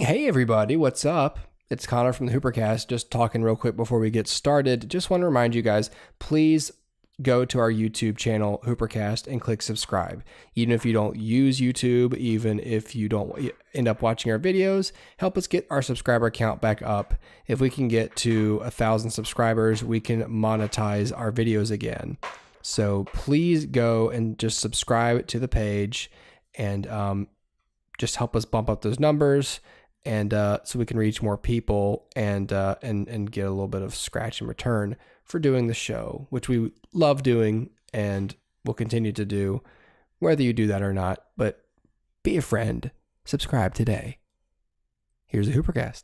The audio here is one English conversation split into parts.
Hey everybody, what's up? It's Connor from the HooperCast, just talking real quick before we get started. Just want to remind you guys, please go to our YouTube channel, HooperCast, and click subscribe. Even if you don't use YouTube, even if you don't end up watching our videos, help us get our subscriber count back up. If we can get to 1,000 subscribers, we can monetize our videos again. So please go and just subscribe to the page and just help us bump up those numbers, and so we can reach more people and get a little bit of scratch in return for doing the show, which we love doing and will continue to do, whether you do that or not. But be a friend. Subscribe today. Here's the HooperCast.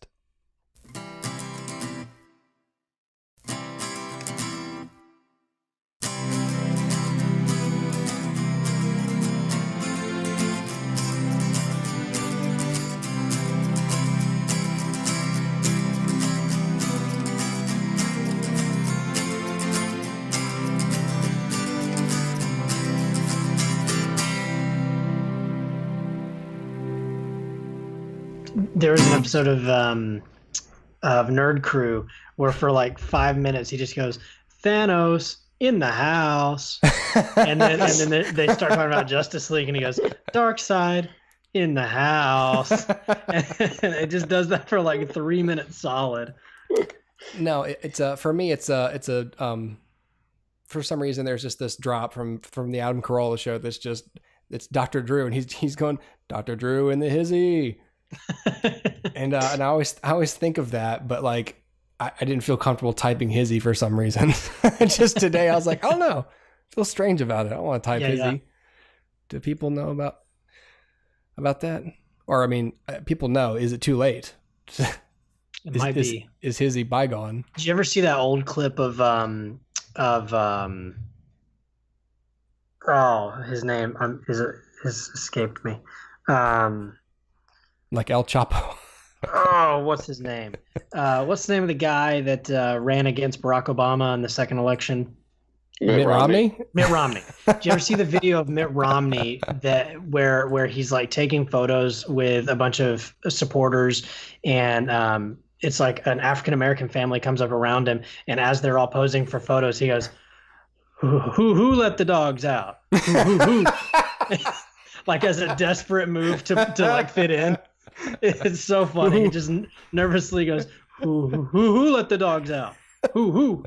There was an episode of Nerd Crew where for like 5 minutes he just goes, "Thanos in the house," and then they start talking about Justice League, and he goes, "Darkseid in the house," and it just does that for like 3 minutes solid. No, it's for me, it's for some reason there's just this drop from the Adam Carolla show that's just, it's Dr. Drew, and he's going, "Dr. Drew in the hizzy." and I always think of that, but like I didn't feel comfortable typing hizzy for some reason. Just today I was like, I don't know, I feel strange about it. I don't want to type hizzy. Yeah. Do people know about that? Or I mean, people know. Is it too late? It might be. Is hizzy bygone? Did you ever see that old clip of his name has escaped me. Like El Chapo. Oh, what's his name? What's the name of the guy that ran against Barack Obama in the second election? Mitt Romney? Mitt Romney. Did you ever see the video of Mitt Romney where he's like taking photos with a bunch of supporters, and it's like an African-American family comes up around him, and as they're all posing for photos, he goes, who let the dogs out? Who? Like as a desperate move to like fit in. It's so funny. He just nervously goes, who let the dogs out? Who?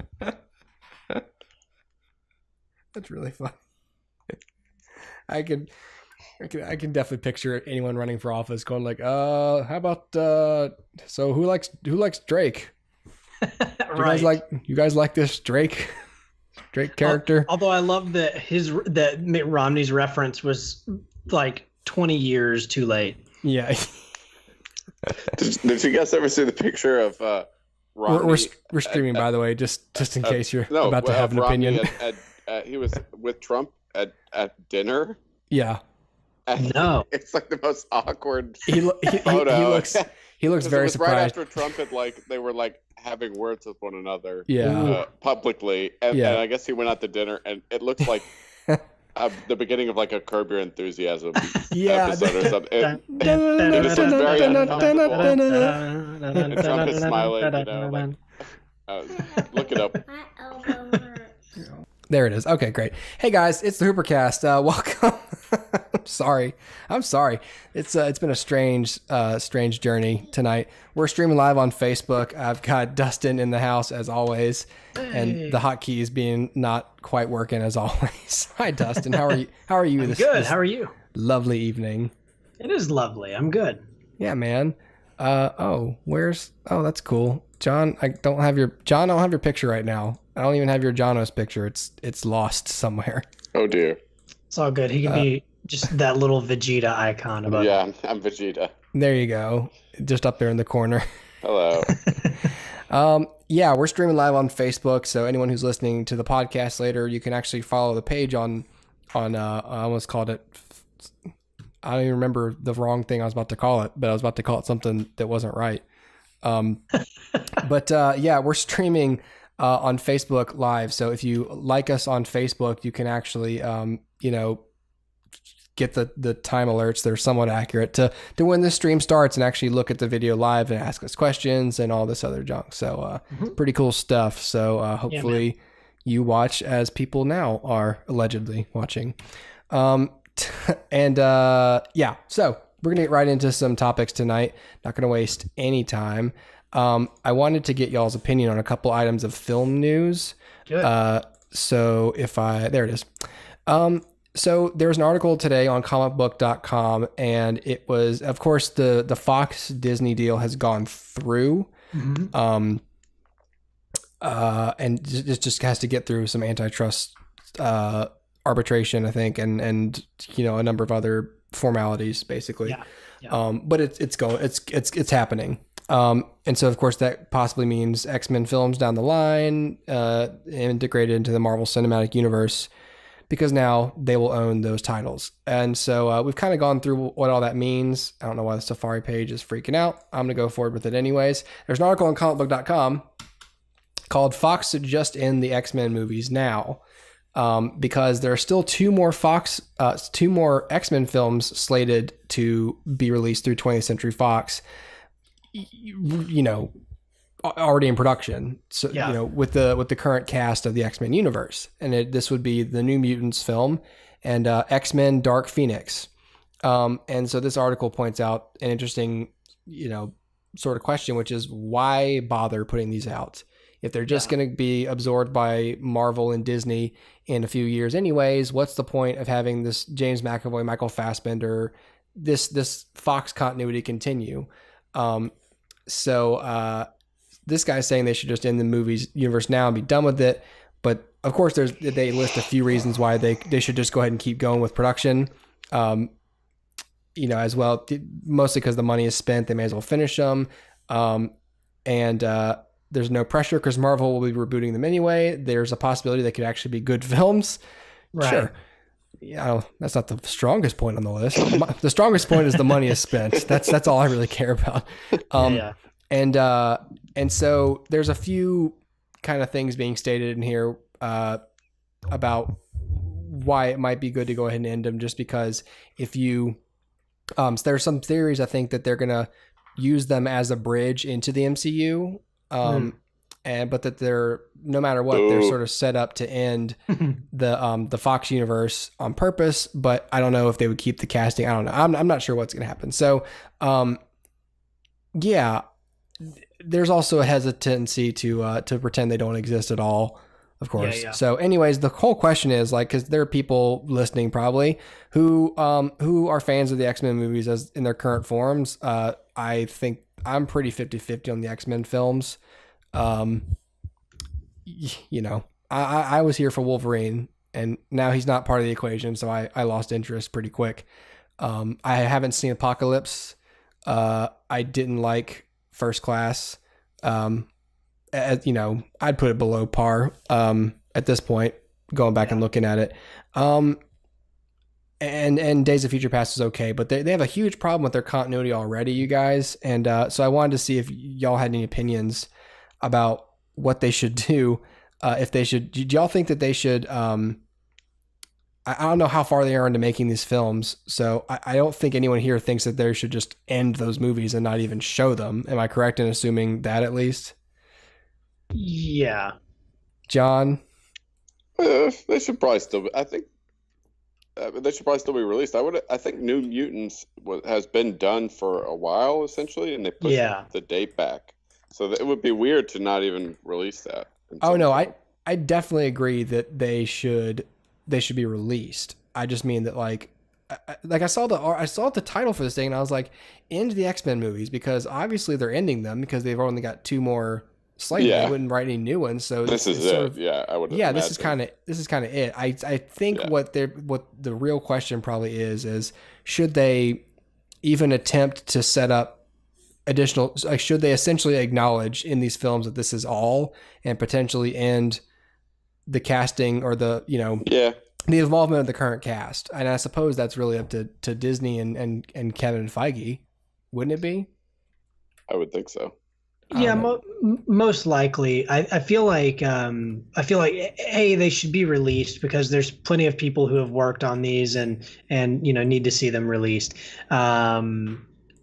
That's really fun. I can definitely picture anyone running for office going like, how about so who likes Drake? Right. You guys like this Drake character? Although I love that Mitt Romney's reference was like 20 years too late. Yeah. Did you guys ever see the picture of Romney? We're streaming, by the way, just in case you're about to have an opinion. He was with Trump at dinner. Yeah. No, it's like the most awkward photo. He looks very surprised. Right after Trump had they were having words with one another. Yeah. Publicly, and I guess he went out to dinner, and it looks like the beginning of like a Curb Your Enthusiasm episode or something. It just looks very uncomfortable. And Trump is smiling, look it up. There it is. Okay, great. Hey guys, it's the HooperCast. Welcome. I'm sorry. It's been a strange journey tonight. We're streaming live on Facebook. I've got Dustin in the house as always, and the hotkeys being not quite working as always. Hi, Dustin. How are you? I'm good. How are you? Lovely evening. It is lovely. I'm good. Yeah, man. That's cool. John, I don't have your picture right now. I don't even have your Jonos picture. It's lost somewhere. Oh dear. It's all good. He can be just that little Vegeta icon above. Yeah, I'm Vegeta. There you go. Just up there in the corner. Hello. Yeah, we're streaming live on Facebook, so anyone who's listening to the podcast later, you can actually follow the page on I almost called it, I don't even remember the wrong thing I was about to call it, but I was about to call it something that wasn't right. But yeah, we're streaming on Facebook Live. So if you like us on Facebook, you can actually, get the time alerts that are somewhat accurate to when the stream starts and actually look at the video live and ask us questions and all this other junk. So pretty cool stuff. So hopefully you watch as people now are allegedly watching. So we're gonna get right into some topics tonight. Not gonna waste any time. I wanted to get y'all's opinion on a couple items of film news. Good. There it is. So there was an article today on comicbook.com, and it was, of course, the Fox Disney deal has gone through. And just has to get through some antitrust arbitration, I think, and a number of other formalities, basically. But it's happening. And so, of course, that possibly means X-Men films down the line, integrated into the Marvel Cinematic Universe, because now they will own those titles. And so we've kind of gone through what all that means. I don't know why the Safari page is freaking out. I'm going to go forward with it anyways. There's an article on comicbook.com called Fox should just end the X-Men movies now, because there are still two more X-Men films slated to be released through 20th Century Fox, already in production. So, with the current cast of the X-Men universe. And this would be the New Mutants film and X-Men Dark Phoenix. And so this article points out an interesting, sort of question, which is why bother putting these out? If they're just going to be absorbed by Marvel and Disney in a few years anyways, what's the point of having this James McAvoy, Michael Fassbender, this Fox continuity continue? So this guy's saying they should just end the movies universe now and be done with it. But of course, they list a few reasons why they should just go ahead and keep going with production. As well, mostly because the money is spent, they may as well finish them. There's no pressure because Marvel will be rebooting them anyway. There's a possibility they could actually be good films. Right. Sure. That's not the strongest point on the list. The strongest point is the money is spent. That's all I really care about. And so there's a few kind of things being stated in here about why it might be good to go ahead and end them, just because if you so there's some theories, I think, that they're gonna use them as a bridge into the MCU. But that they're, no matter what, they're sort of set up to end the Fox universe on purpose. But I don't know if they would keep the casting. I don't know. I'm not sure what's going to happen. So, there's also a hesitancy to pretend they don't exist at all, of course. So anyways, the whole question is because there are people listening probably who are fans of the X-Men movies as in their current forms. I think I'm pretty 50-50 on the X-Men films. I was here for Wolverine, and now he's not part of the equation, so I lost interest pretty quick. I haven't seen Apocalypse. I didn't like First Class. I'd put it below par at this point, going back and looking at it. And Days of Future Past is okay, but they have a huge problem with their continuity already, you guys. And so I wanted to see if y'all had any opinions about what they should do. Do y'all think that they should? I don't know how far they are into making these films, so I don't think anyone here thinks that they should just end those movies and not even show them. Am I correct in assuming that, at least? Yeah. John? They should probably still. I think. They should probably still be released. I think New Mutants has been done for a while, essentially, and they pushed the date back. So it would be weird to not even release that. Oh no, I definitely agree that they should be released. I just mean that I saw the title for this thing and I was like, end the X-Men movies, because obviously they're ending them because they've only got two more slated. They wouldn't write any new ones. So this is it. I would. Yeah, this is kind of it. I think what the real question probably is should they even attempt to set up additional, should they essentially acknowledge in these films that this is all, and potentially end the casting or the involvement of the current cast? And I suppose that's really up to Disney and Kevin Feige, wouldn't it be? I would think so. Yeah, most likely. I feel like they should be released because there's plenty of people who have worked on these and need to see them released.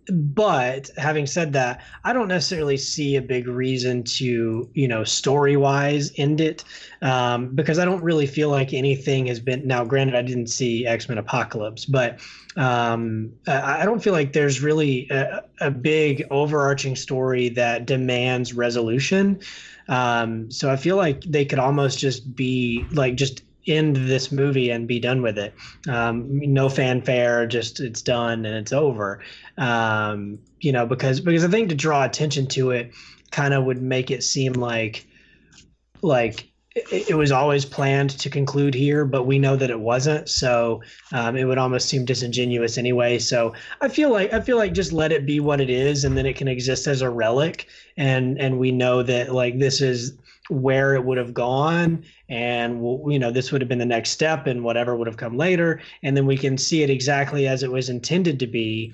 But having said that, I don't necessarily see a big reason to, story-wise end it, because I don't really feel like anything has been. Now, granted, I didn't see X-Men Apocalypse, but I don't feel like there's really a big overarching story that demands resolution. So I feel like they could almost just be like just end this movie and be done with it. No fanfare, just it's done and it's over. Because I think to draw attention to it kind of would make it seem like it was always planned to conclude here, but we know that it wasn't. So it would almost seem disingenuous anyway. So I feel like just let it be what it is, and then it can exist as a relic. And we know that like this is where it would have gone, and this would have been the next step, and whatever would have come later, and then we can see it exactly as it was intended to be,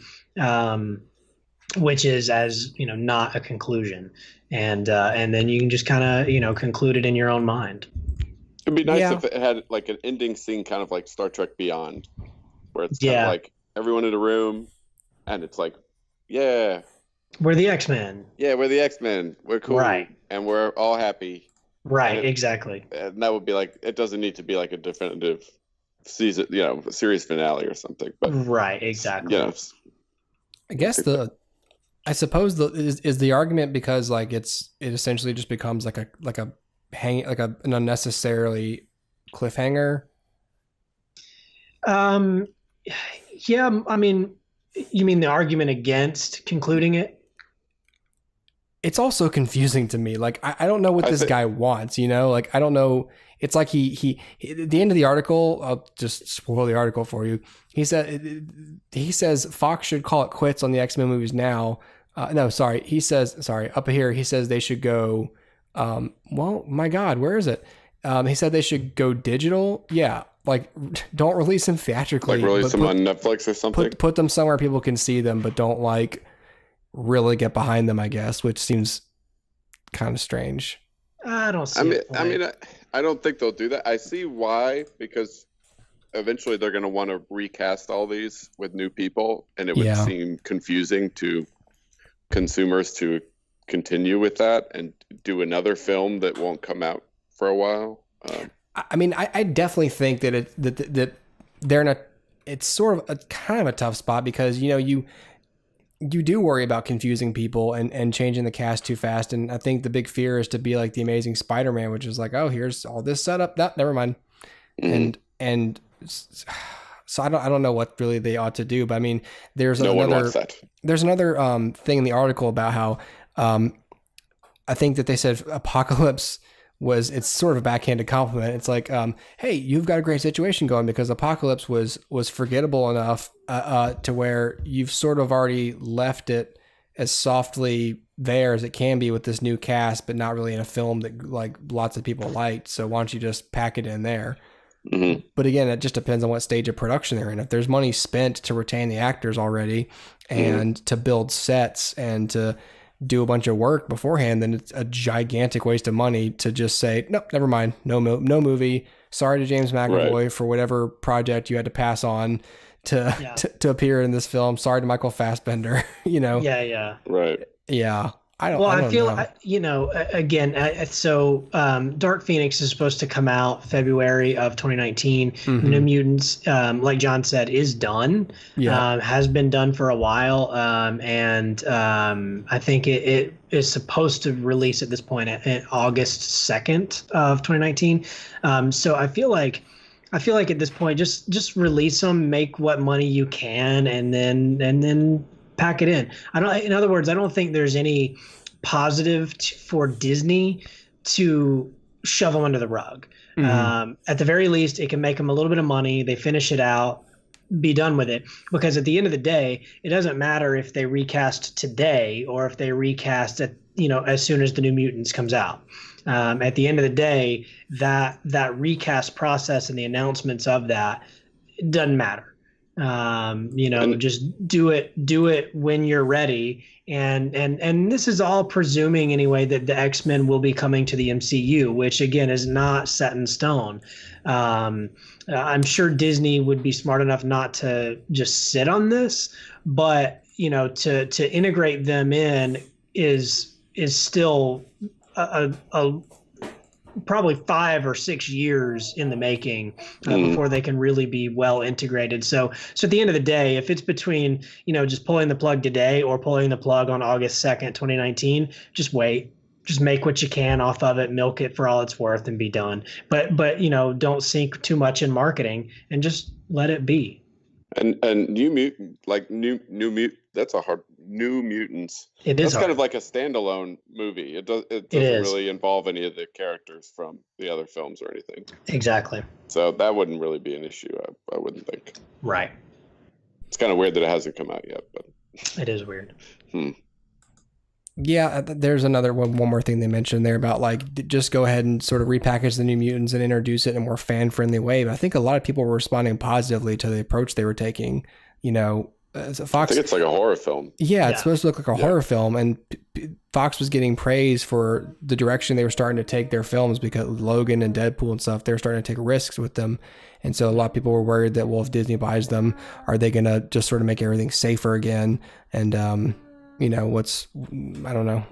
which is as not a conclusion, and then you can just kind of conclude it in your own mind. It'd be nice if it had like an ending scene, kind of like Star Trek Beyond, where it's kind of like everyone in a room, and it's like, yeah, we're the X-Men. Yeah, we're the X-Men. We're cool. Right. And we're all happy. Right, exactly. And that would be like, it doesn't need to be like a definitive season, series finale or something. But right, exactly. I guess I suppose is the argument because like it essentially just becomes like an unnecessarily cliffhanger. Yeah, I mean, you mean the argument against concluding it? It's also confusing to me. Like, I don't know what this guy wants, Like, I don't know. It's like he at the end of the article, I'll just spoil the article for you. He says Fox should call it quits on the X-Men movies now. He says up here, he says they should go, well, my God, where is it? He said they should go digital. Yeah. Like, don't release them theatrically. Like release them on Netflix or something? Put them somewhere people can see them, but don't like really get behind them, I guess, which seems kind of strange. I don't see I don't think they'll do that. I see why, because eventually they're going to want to recast all these with new people, and it would seem confusing to consumers to continue with that and do another film that won't come out for a while. I definitely think that that they're in it's sort of a kind of a tough spot because you do worry about confusing people and changing the cast too fast. And I think the big fear is to be like the Amazing Spider-Man, which is like, oh, here's all this setup. No, never mind. Mm-hmm. And so I don't know what really they ought to do, but I mean, there's another thing in the article about how, I think that they said Apocalypse it's sort of a backhanded compliment. It's like, hey, you've got a great situation going because Apocalypse was forgettable enough to where you've sort of already left it as softly there as it can be with this new cast, but not really in a film that like lots of people liked. So why don't you just pack it in there? Mm-hmm. But again, it just depends on what stage of production they're in. If there's money spent to retain the actors already and to build sets and to do a bunch of work beforehand, then it's a gigantic waste of money to just say, nope, never mind. No movie. Sorry to James McAvoy for whatever project you had to pass on to appear in this film. Sorry to Michael Fassbender, Yeah. Right. Yeah. I feel again, so Dark Phoenix is supposed to come out February of 2019. Mm-hmm. New Mutants, like John said, is done. Yeah. Has been done for a while. And I think it is supposed to release at this point at August 2nd of 2019. So I feel like at this point, just release them, make what money you can, and then pack it in. In other words, I don't think there's any positive for Disney to shove them under the rug. Mm-hmm. At the very least, it can make them a little bit of money. They finish it out, be done with it. Because at the end of the day, it doesn't matter if they recast today or if they recast as soon as the New Mutants comes out. At the end of the day, that recast process and the announcements of that, it doesn't matter. Just do it when you're ready. And this is all presuming anyway that the X-Men will be coming to the MCU, which again is not set in stone. I'm sure Disney would be smart enough not to just sit on this, but to integrate them in is still a probably 5 or 6 years in the making before they can really be well integrated. So at the end of the day, if it's between, just pulling the plug today or pulling the plug on August 2nd, 2019, just wait. Just make what you can off of it, milk it for all it's worth, and be done. But don't sink too much in marketing and just let it be. And New Mutant, that's a hard New Mutants. It is that's kind of like a standalone movie. It doesn't really involve any of the characters from the other films or anything. Exactly. So that wouldn't really be an issue, I wouldn't think. Right. It's kind of weird that it hasn't come out yet, but it is weird. Yeah, there's another one more thing they mentioned there about just go ahead and sort of repackage the New Mutants and introduce it in a more fan-friendly way. But I think a lot of people were responding positively to the approach they were taking. Fox, I think it's like a horror film. Yeah, it's supposed to look like a horror film, and Fox was getting praise for the direction they were starting to take their films, because Logan and Deadpool and stuff, they were starting to take risks with them. And so a lot of people were worried that, well, if Disney buys them, are they going to just sort of make everything safer again? And, I don't know.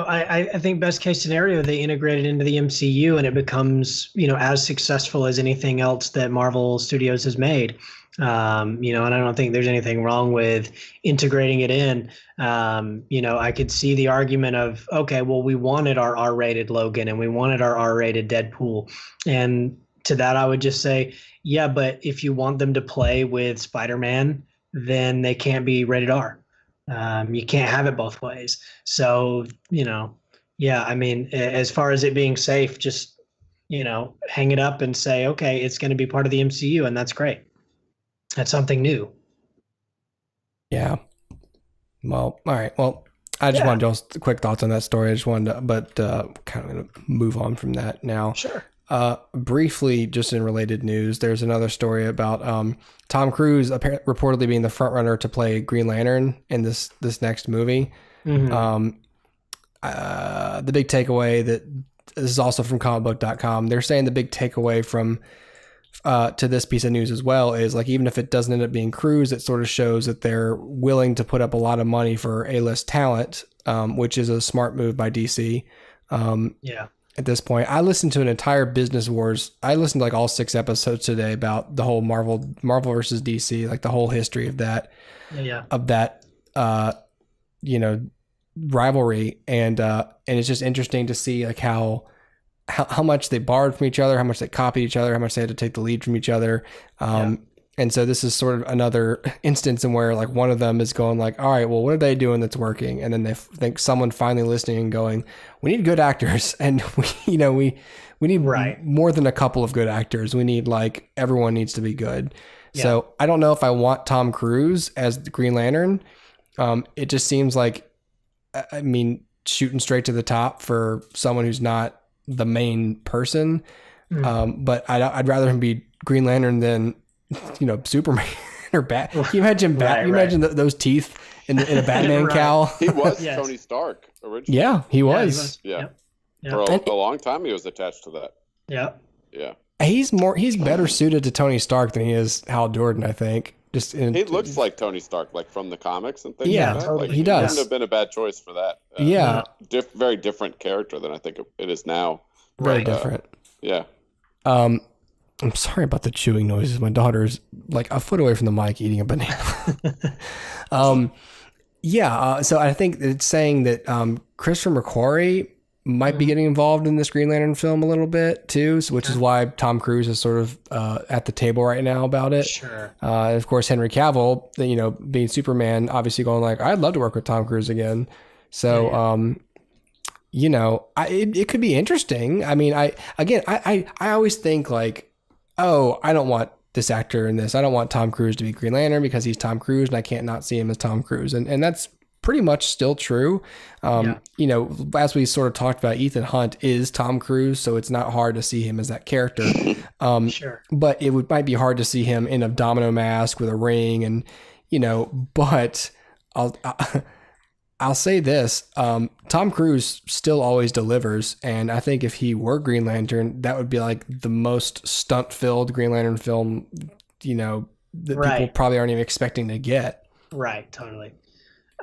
I think best case scenario, they integrate it into the MCU and it becomes, as successful as anything else that Marvel Studios has made. And I don't think there's anything wrong with integrating it in. I could see the argument of, okay, well, we wanted our R-rated Logan and we wanted our R-rated Deadpool. And to that, I would just say, yeah, but if you want them to play with Spider-Man, then they can't be rated R. You can't have it both ways. So, as far as it being safe, just, hang it up and say, okay, it's going to be part of the MCU, and that's great. That's something new. Yeah. Well, all right. Well, I just wanted just quick thoughts on that story. I just wanted to, but kind of going to move on from that now. Sure. Briefly, just in related news, there's another story about Tom Cruise reportedly being the front runner to play Green Lantern in this next movie. Mm-hmm. The big takeaway, that this is also from comicbook.com. They're saying the big takeaway from to this piece of news as well is, even if it doesn't end up being Cruise, it sort of shows that they're willing to put up a lot of money for A-list talent, which is a smart move by DC. At this point, I listened to an entire Business Wars. I listened to all 6 episodes today about the whole Marvel versus DC, the whole history of that, of that, rivalry. And it's just interesting to see how much they borrowed from each other, how much they copied each other, how much they had to take the lead from each other. And so this is sort of another instance in where one of them is going all right, well, what are they doing that's working? And then they think someone finally listening and going, we need good actors. And we need more than a couple of good actors. We need everyone needs to be good. Yeah. So I don't know if I want Tom Cruise as the Green Lantern. It just seems shooting straight to the top for someone who's not the main person. But I'd rather him be Green Lantern than Superman or Bat. Can you imagine imagine those teeth in a Batman cowl? He was Tony Stark originally. Yeah, he was. Yeah. For a long time he was attached to that. Yeah. He's better suited to Tony Stark than he is Hal Jordan, I think. He looks like Tony Stark, from the comics and things. Yeah, like that. Totally. He does. Wouldn't have been a bad choice for that. Very different character than I think it is now. Very different. Yeah. I'm sorry about the chewing noises. My daughter's a foot away from the mic eating a banana. So I think it's saying that Christopher McQuarrie might be getting involved in this Green Lantern film a little bit too, which is why Tom Cruise is sort of at the table right now about it. Sure. And of course, Henry Cavill, being Superman, obviously going I'd love to work with Tom Cruise again. So, it could be interesting. I always think I don't want this actor in this. I don't want Tom Cruise to be Green Lantern because he's Tom Cruise and I can't not see him as Tom Cruise. And that's pretty much still true. You know, as we sort of talked about, Ethan Hunt is Tom Cruise, so it's not hard to see him as that character. Sure. But it might be hard to see him in a domino mask with a ring, and you know. But I'll say this: Tom Cruise still always delivers, and I think if he were Green Lantern, that would be like the most stunt-filled Green Lantern film, you know, that people probably aren't even expecting to get. Right. Totally.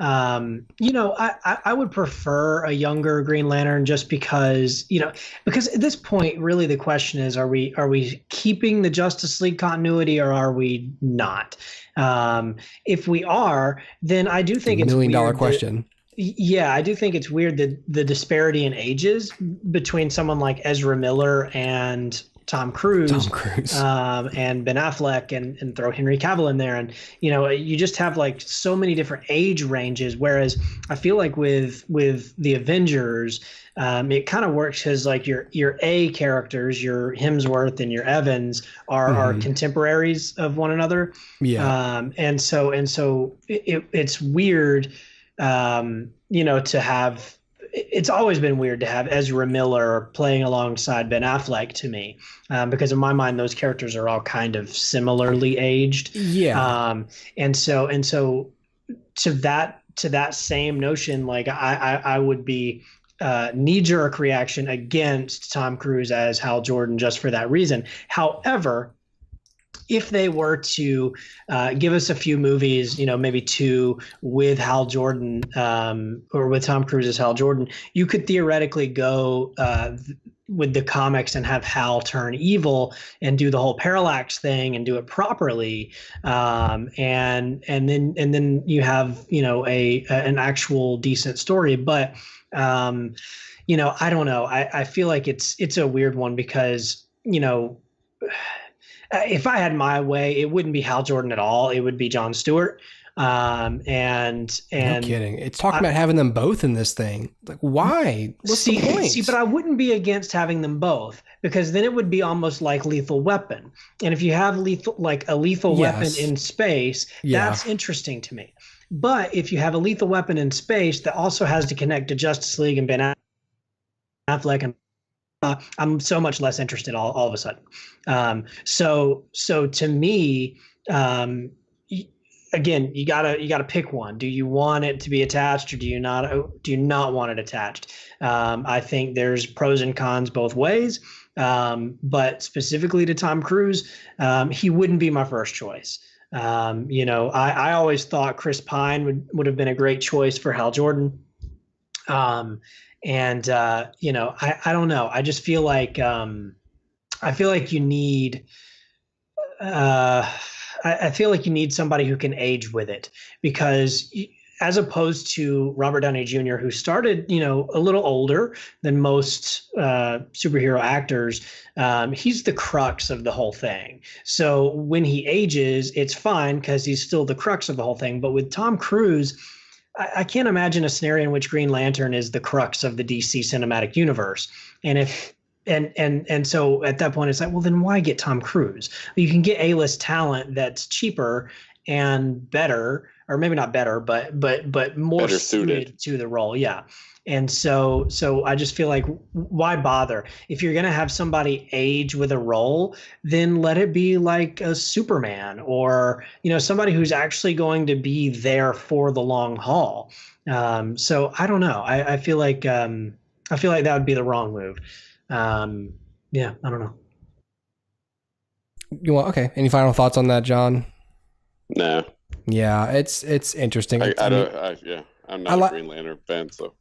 You know, I would prefer a younger Green Lantern just because, you know, because at this point, really the question is, are we keeping the Justice League continuity or are we not? If we are, then I do think it's $1 million question. Yeah, I do think it's weird that the disparity in ages between someone like Ezra Miller and Tom Cruise, and Ben Affleck, and throw Henry Cavill in there, and you know, you just have like so many different age ranges. Whereas I feel like with the Avengers, it kind of works because like your A characters, your Hemsworth and your Evans are contemporaries of one another. Yeah, and so it's weird, you know, to have. It's always been weird to have Ezra Miller playing alongside Ben Affleck to me, because in my mind those characters are all kind of similarly aged. Yeah. And so to that same notion, like I would be knee-jerk reaction against Tom Cruise as Hal Jordan just for that reason. However, if they were to give us a few movies, you know, maybe 2 with Hal Jordan, or with Tom Cruise as Hal Jordan, you could theoretically go with the comics and have Hal turn evil and do the whole parallax thing and do it properly, and then you have, you know, an actual decent story. But you know, I don't know. I feel like it's a weird one because, you know. If I had my way, it wouldn't be Hal Jordan at all. It would be Jon Stewart. And no kidding. It's talking about having them both in this thing. Like, why? What's the point? But I wouldn't be against having them both, because then it would be almost like Lethal Weapon. And if you have a lethal weapon in space, that's interesting to me. But if you have a lethal weapon in space that also has to connect to Justice League and Ben Affleck and I'm so much less interested all of a sudden. So to me, again, you gotta pick one. Do you want it to be attached, or do you not want it attached? I think there's pros and cons both ways. But specifically to Tom Cruise, he wouldn't be my first choice. You know, I always thought Chris Pine would have been a great choice for Hal Jordan. And you know, I don't know. I just feel like you need I feel like you need somebody who can age with it, because as opposed to Robert Downey Jr., who started, you know, a little older than most superhero actors, he's the crux of the whole thing. So when he ages, it's fine because he's still the crux of the whole thing. But with Tom Cruise, I can't imagine a scenario in which Green Lantern is the crux of the DC cinematic universe. And so at that point, it's like, well, then why get Tom Cruise? You can get A-list talent that's cheaper and better, or maybe not better, but more better suited to the role. Yeah. And so I just feel like, why bother? If you're going to have somebody age with a role, then let it be like a Superman, or, you know, somebody who's actually going to be there for the long haul. So I don't know. I feel like that would be the wrong move. Yeah, I don't know. Okay. Any final thoughts on that, John? No. Yeah, it's interesting. I'm not a Green Lantern fan, so.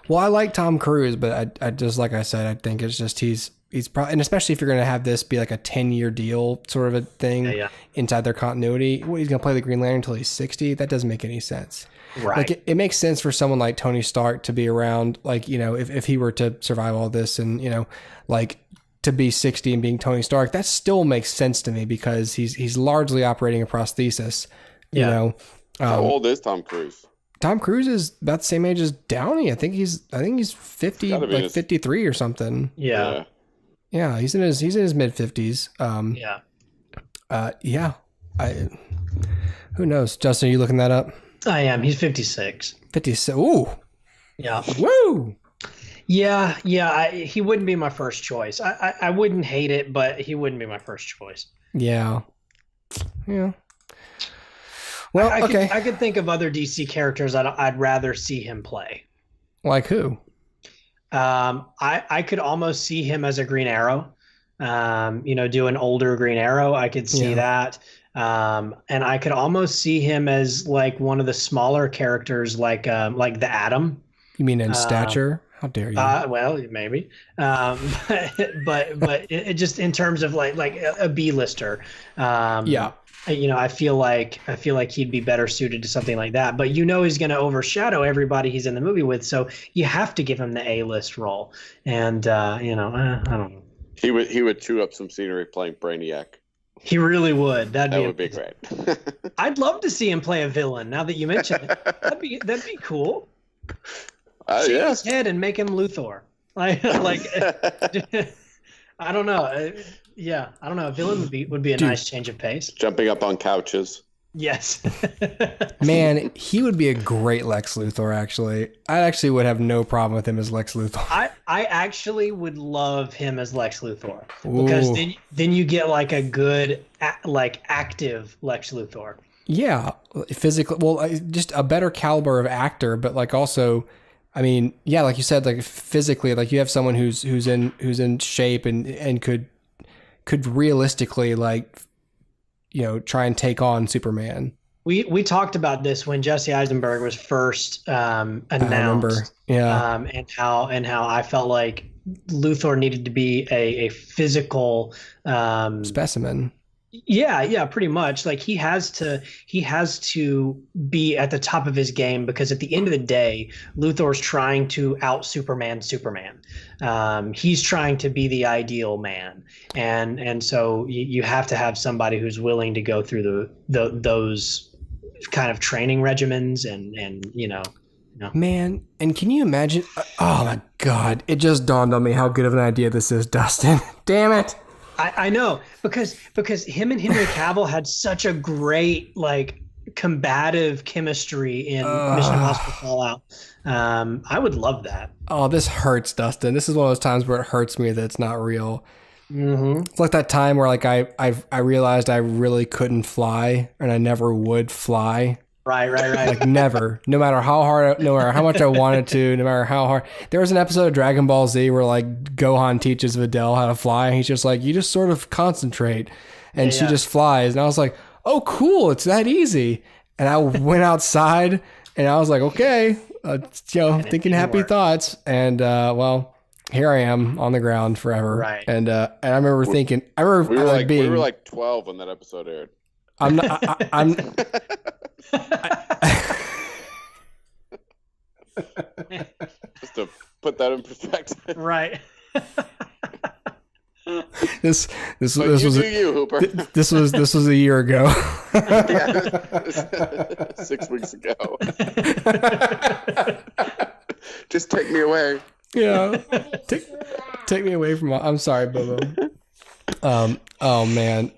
Well, I like Tom Cruise, but I just, like I said, I think it's just he's probably, and especially if you're going to have this be like a 10-year deal sort of a thing inside their continuity. Well, he's going to play the Green Lantern until he's 60. That doesn't make any sense. Right. Like it makes sense for someone like Tony Stark to be around, like, you know, if he were to survive all this and, you know, like to be 60 and being Tony Stark, that still makes sense to me because he's largely operating a prosthesis. You know, how old is Tom Cruise? Tom Cruise is about the same age as Downey. I think he's 50, like 53 or something. Yeah. Yeah, he's in his mid 50s. Who knows? Justin, are you looking that up? I am. He's 56. 56. Ooh. Yeah. Woo. Yeah. He wouldn't be my first choice. I wouldn't hate it, but he wouldn't be my first choice. Yeah. Well, okay. I could think of other DC characters I'd rather see him play. Like who? I could almost see him as a Green Arrow. Do an older Green Arrow. I could see that. And I could almost see him as like one of the smaller characters, like the Atom. You mean in stature? How dare you? Well, maybe. But it just in terms of like a B-lister. I feel like he'd be better suited to something like that. But he's going to overshadow everybody he's in the movie with, so you have to give him the A-list role. And I don't know. He would chew up some scenery playing Brainiac. He really would. That would be great. I'd love to see him play a villain. Now that you mention it, that'd be cool. Shave his head and make him Luthor. I don't know. I don't know. A villain would be a nice change of pace. Jumping up on couches. Yes. Man, he would be a great Lex Luthor, actually. I actually would have no problem with him as Lex Luthor. I actually would love him as Lex Luthor. Because then you get like a good, active Lex Luthor. Yeah. Physically, well, just a better caliber of actor, but like also, I mean, yeah, like you said, like physically, like you have someone who's in shape and could realistically try and take on Superman. We talked about this when Jesse Eisenberg was first announced. I remember. Yeah. And how I felt like Luthor needed to be a physical specimen. Yeah, pretty much. Like he has to be at the top of his game, because at the end of the day, Luthor's trying to out Superman. He's trying to be the ideal man, and so you have to have somebody who's willing to go through those kind of training regimens and. Man, and can you imagine? Oh my God! It just dawned on me how good of an idea this is, Dustin. Damn it! I know, because him and Henry Cavill had such a great combative chemistry in Mission Impossible Fallout. I would love that. Oh, this hurts, Dustin. This is one of those times where it hurts me that it's not real. Mm-hmm. It's like that time where I realized I really couldn't fly and I never would fly. Right. Like never, no matter how hard, no matter how much I wanted to, no matter how hard. There was an episode of Dragon Ball Z where Gohan teaches Videl how to fly, and he's just like, you just sort of concentrate, and she just flies. And I was like, oh, cool, it's that easy. And I went outside, and I was like, okay, thinking happy thoughts, and here I am on the ground forever. Right. And I remember thinking, we were like 12 when that episode aired. I'm not. I'm. Just to put that in perspective, right? This was Hooper. This was a year ago. 6 weeks ago. Just take me away. Yeah, take me away from. I'm sorry, Bobo. Oh man.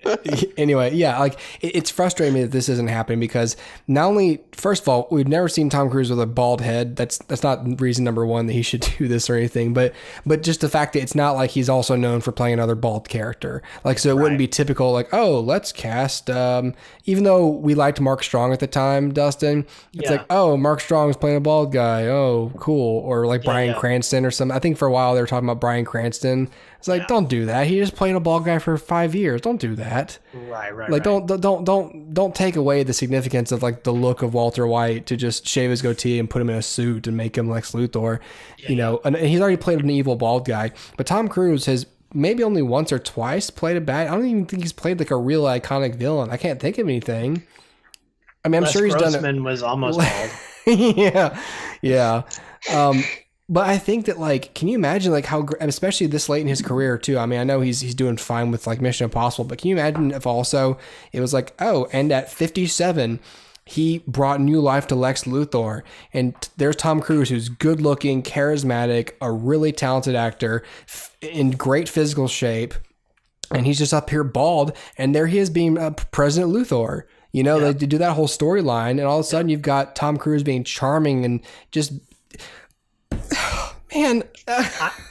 Anyway, yeah, it's frustrating me that this isn't happening, because not only, first of all, we've never seen Tom Cruise with a bald head. That's not reason number one that he should do this or anything, but just the fact that it's not like he's also known for playing another bald character. So it wouldn't be typical let's cast, even though we liked Mark Strong at the time, Dustin, it's Mark Strong's playing a bald guy. Oh, cool. Or Bryan Cranston or something. I think for a while they were talking about Bryan Cranston. It's don't do that. He just played a bald guy for 5 years. Don't do that. Right. Don't take away the significance of the look of Walter White to just shave his goatee and put him in a suit and make him Lex Luthor. And he's already played an evil bald guy. But Tom Cruise has maybe only once or twice played a bad. I don't even think he's played a real iconic villain. I can't think of anything. I mean, I'm sure he's done it. Grossman was almost bald. Yeah. But I think that can you imagine how, especially this late in his career too? I mean, I know he's doing fine with Mission Impossible, but can you imagine if also it was and at 57, he brought new life to Lex Luthor, and there's Tom Cruise, who's good looking, charismatic, a really talented actor, in great physical shape, and he's just up here bald, and there he is being President Luthor. You know, they do that whole storyline, and all of a sudden you've got Tom Cruise being charming and just, man.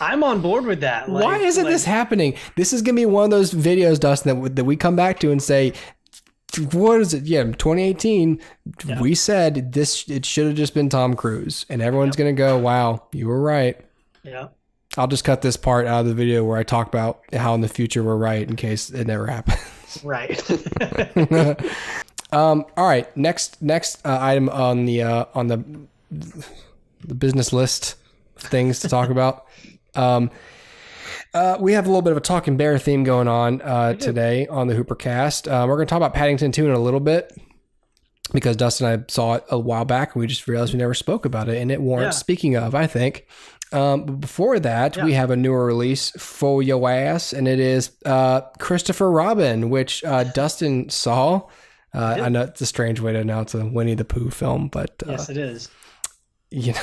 I'm on board with that. Like, why isn't this happening? This is going to be one of those videos, Dustin, that we come back to and say, what is it? Yeah, 2018, we said this, it should have just been Tom Cruise. And everyone's going to go, wow, you were right. Yeah. I'll just cut this part out of the video where I talk about how in the future we're right in case it never happens. Right. All right. Next item on the business list of things to talk about. We have a little bit of a Talking Bear theme going on today on the HooperCast. We're going to talk about Paddington 2 in a little bit because Dustin and I saw it a while back and we just realized we never spoke about it, and it warrants speaking of, I think. But before that, we have a newer release for your ass, and it is Christopher Robin, which Dustin saw. I know it's a strange way to announce a Winnie the Pooh film, but yes, it is. You know,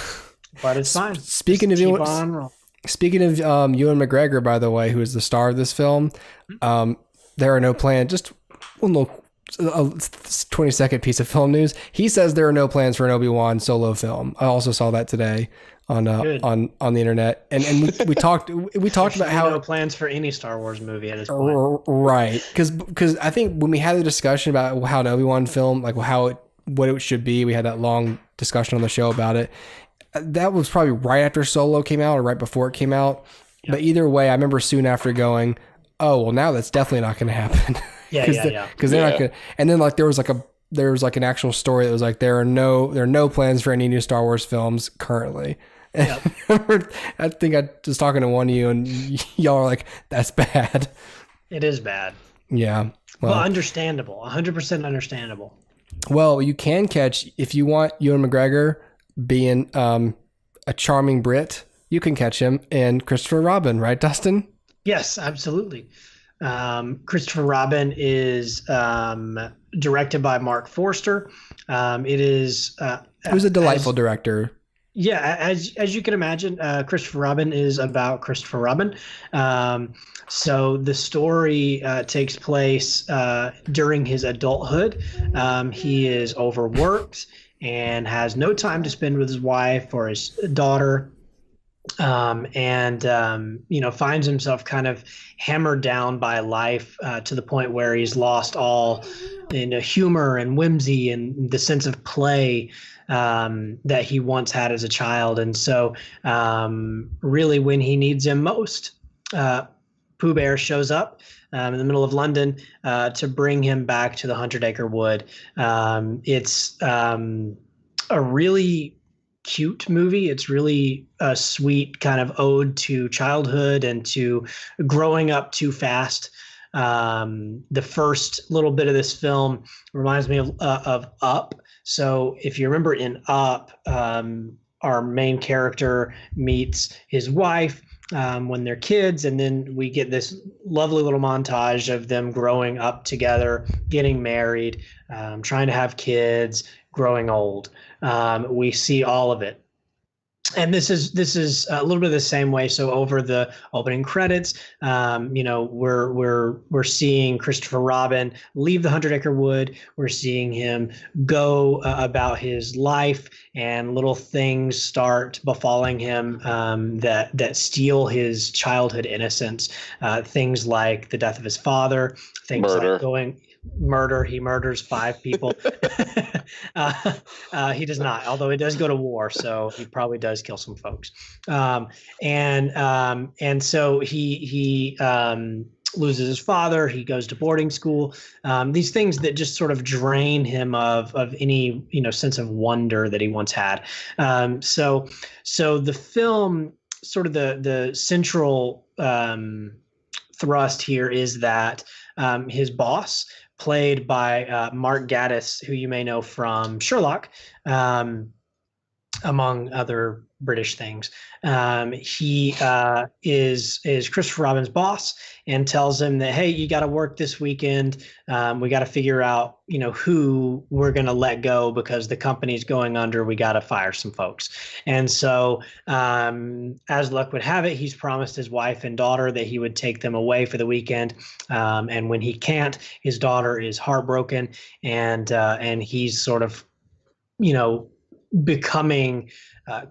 but it's fine. Speaking of Ewan McGregor, by the way, who is the star of this film, there are no plans. Just one little 20-second piece of film news. He says there are no plans for an Obi-Wan solo film. I also saw that today on the internet, and we talked about how no plans for any Star Wars movie at this point. Right, because I think when we had the discussion about how an Obi-Wan film, like what it should be, we had that long discussion on the show about it. That was probably right after Solo came out or right before it came out. Yep. But either way, I remember soon after going, oh, well, now that's definitely not going to happen. Because they're not going to. And then like there was like an actual story that was like there are no plans for any new Star Wars films currently. Yep. I think I was talking to one of you and y'all are like, that's bad. It is bad. Yeah. Well, understandable. 100% understandable. Well, you can catch, if you want Ewan McGregor being a charming Brit, you can catch him in Christopher Robin, right, Dustin? Yes, absolutely. Christopher Robin is directed by Mark Forster. It is who's a delightful director. Yeah, as you can imagine, Christopher Robin is about Christopher Robin. So the story takes place during his adulthood. He is overworked and has no time to spend with his wife or his daughter. Finds himself kind of hammered down by life to the point where he's lost all humor and whimsy and the sense of play that he once had as a child. And so really when he needs him most, Pooh Bear shows up in the middle of London to bring him back to the 100-Acre Wood. It's a really cute movie. It's really a sweet kind of ode to childhood and to growing up too fast. The first little bit of this film reminds me of Up. So if you remember in Up, our main character meets his wife when they're kids, and then we get this lovely little montage of them growing up together, getting married, trying to have kids, growing old. We see all of it. And this is a little bit of the same way. So over the opening credits, we're seeing Christopher Robin leave the 100-Acre Wood. We're seeing him go about his life, and little things start befalling him that steal his childhood innocence. Things like the death of his father. Things Murder. Like murder. He murders 5 people. He does not, although he does go to war, so he probably does kill some folks. And so he loses his father. He goes to boarding school. These things that just sort of drain him of any sense of wonder that he once had. So the film, sort of the central thrust here is that his boss, played by Mark Gatiss, who you may know from Sherlock, among other British things. He is Christopher Robin's boss and tells him that, hey, you got to work this weekend. We got to figure out, who we're going to let go because the company's going under. We got to fire some folks. And so as luck would have it, he's promised his wife and daughter that he would take them away for the weekend. And when he can't, his daughter is heartbroken, and he's sort of, becoming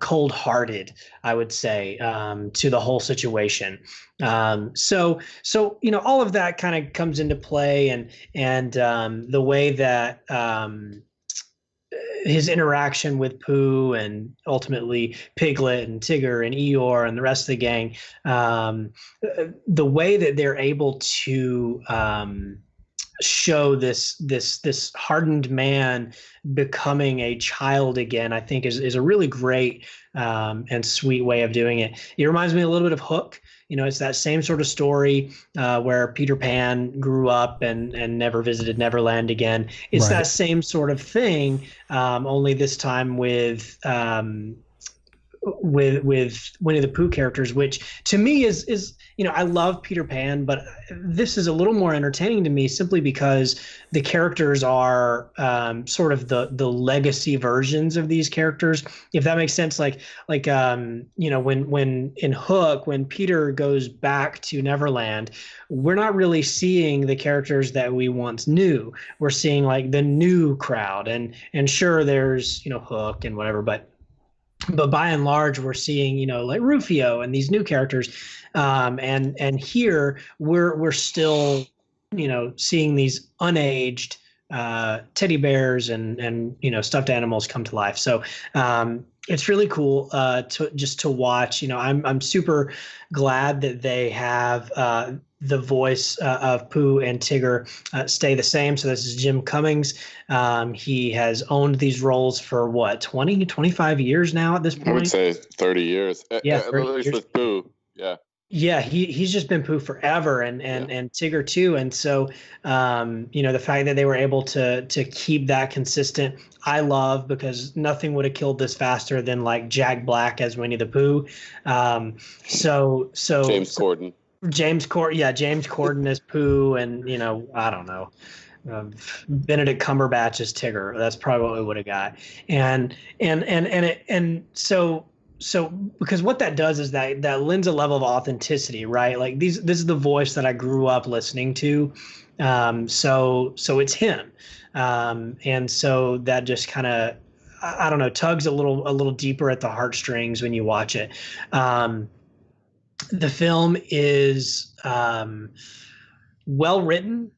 cold-hearted, I would say, to the whole situation. So all of that kind of comes into play, and the way that his interaction with Pooh and ultimately Piglet and Tigger and Eeyore and the rest of the gang, the way that they're able to show this hardened man becoming a child again, I think is a really great and sweet way of doing it. It reminds me a little bit of Hook. It's that same sort of story where Peter Pan grew up and never visited Neverland again. It's that same sort of thing, only this time with Winnie the Pooh characters, which to me is I love Peter Pan, but this is a little more entertaining to me simply because the characters are sort of the legacy versions of these characters, if that makes sense. Like when in Hook, when Peter goes back to Neverland, we're not really seeing the characters that we once knew. We're seeing like the new crowd, and sure, there's Hook and whatever, but by and large, we're seeing, like Rufio and these new characters. And here we're still, seeing these unaged teddy bears and stuffed animals come to life. So it's really cool to watch. I'm super glad that they have the voice of Pooh and Tigger stay the same. So this is Jim Cummings. He has owned these roles for 20, 25 years now at this point? I would say 30 years. Yeah, at least with Pooh. Yeah. Yeah, he's just been Pooh forever, and Tigger too. And so, the fact that they were able to keep that consistent, I love, because nothing would have killed this faster than like Jack Black as Winnie the Pooh. So James Corden. James Corden as Pooh, and I don't know, Benedict Cumberbatch as Tigger. That's probably what we would have got. And so because what that does is that lends a level of authenticity, right? Like this is the voice that I grew up listening to. So it's him. And so that just kind of, I don't know, tugs a little deeper at the heartstrings when you watch it. The film is well written,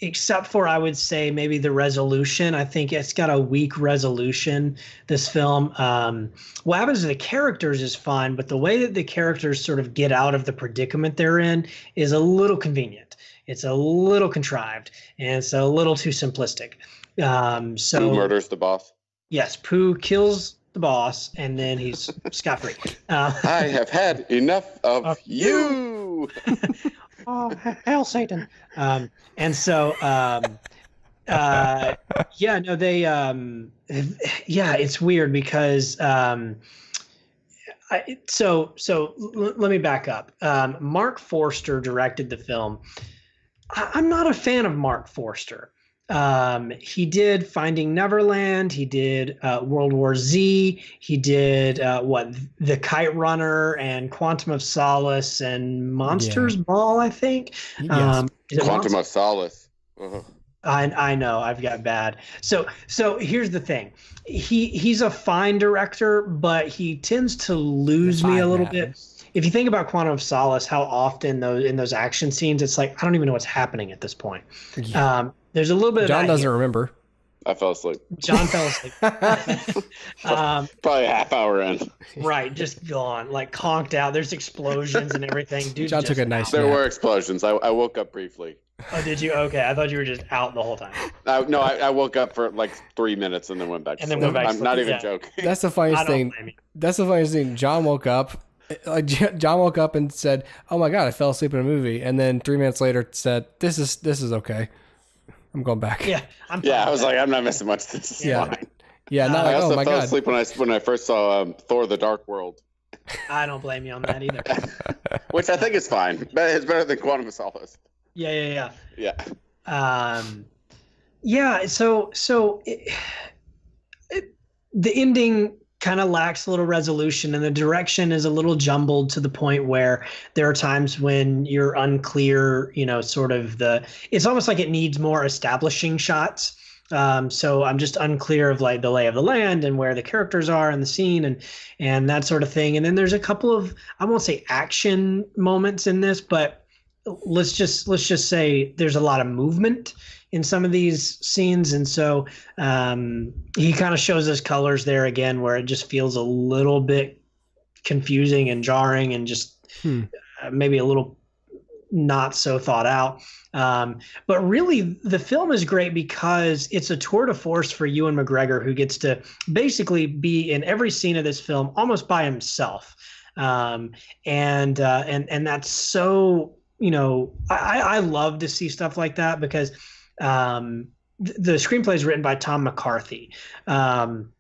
except for, I would say, maybe the resolution. I think it's got a weak resolution, this film. What happens to the characters is fine, but the way that the characters sort of get out of the predicament they're in is a little convenient. It's a little contrived, and it's a little too simplistic. So Pooh murders the boss. Yes, Pooh kills the boss, and then he's scot-free. I have had enough of you. Oh, hail Satan. And so, it's weird because, let me back up. Mark Forster directed the film. I'm not a fan of Mark Forster. He did Finding Neverland. He did World War Z. He did The Kite Runner and Quantum of Solace and Monsters Ball, I think. Yes. Quantum of Solace. Uh-huh. I know, I've got bad. So here's the thing. He's a fine director, but he tends to lose me a little bit. If you think about Quantum of Solace, how often in those action scenes, it's like, I don't even know what's happening at this point. Yeah. There's a little bit of John doesn't remember. I fell asleep. John fell asleep. Probably a half hour in. Right, just gone, like conked out. There's explosions and everything. Dude, John took a nice There nap. were explosions. I woke up briefly. Oh, did you? Okay, I thought you were just out the whole time. No, I woke up for like 3 minutes and then went back to sleep. I'm not even joking. That's the funniest thing. That's the funniest thing. John woke up and said, "Oh my God, I fell asleep in a movie," and then 3 minutes later said, "This is okay. I'm going back." Yeah, I was like, I'm not missing much. This is fine. Yeah, not like, I also oh my fell God. asleep when I first saw Thor: The Dark World. I don't blame you on that either. Which I think is fine. But it's better than Quantum of Solace. Yeah. The ending kind of lacks a little resolution, and the direction is a little jumbled to the point where there are times when you're unclear, it's almost like it needs more establishing shots. So I'm just unclear of like the lay of the land and where the characters are in the scene and that sort of thing. And then there's a couple of, I won't say action moments in this, but let's just say there's a lot of movement in some of these scenes. And so he kind of shows us colors there again, where it just feels a little bit confusing and jarring and just maybe a little not so thought out. But really, the film is great because it's a tour de force for Ewan McGregor, who gets to basically be in every scene of this film almost by himself. And that's so, I love to see stuff like that because the screenplay is written by Tom McCarthy. And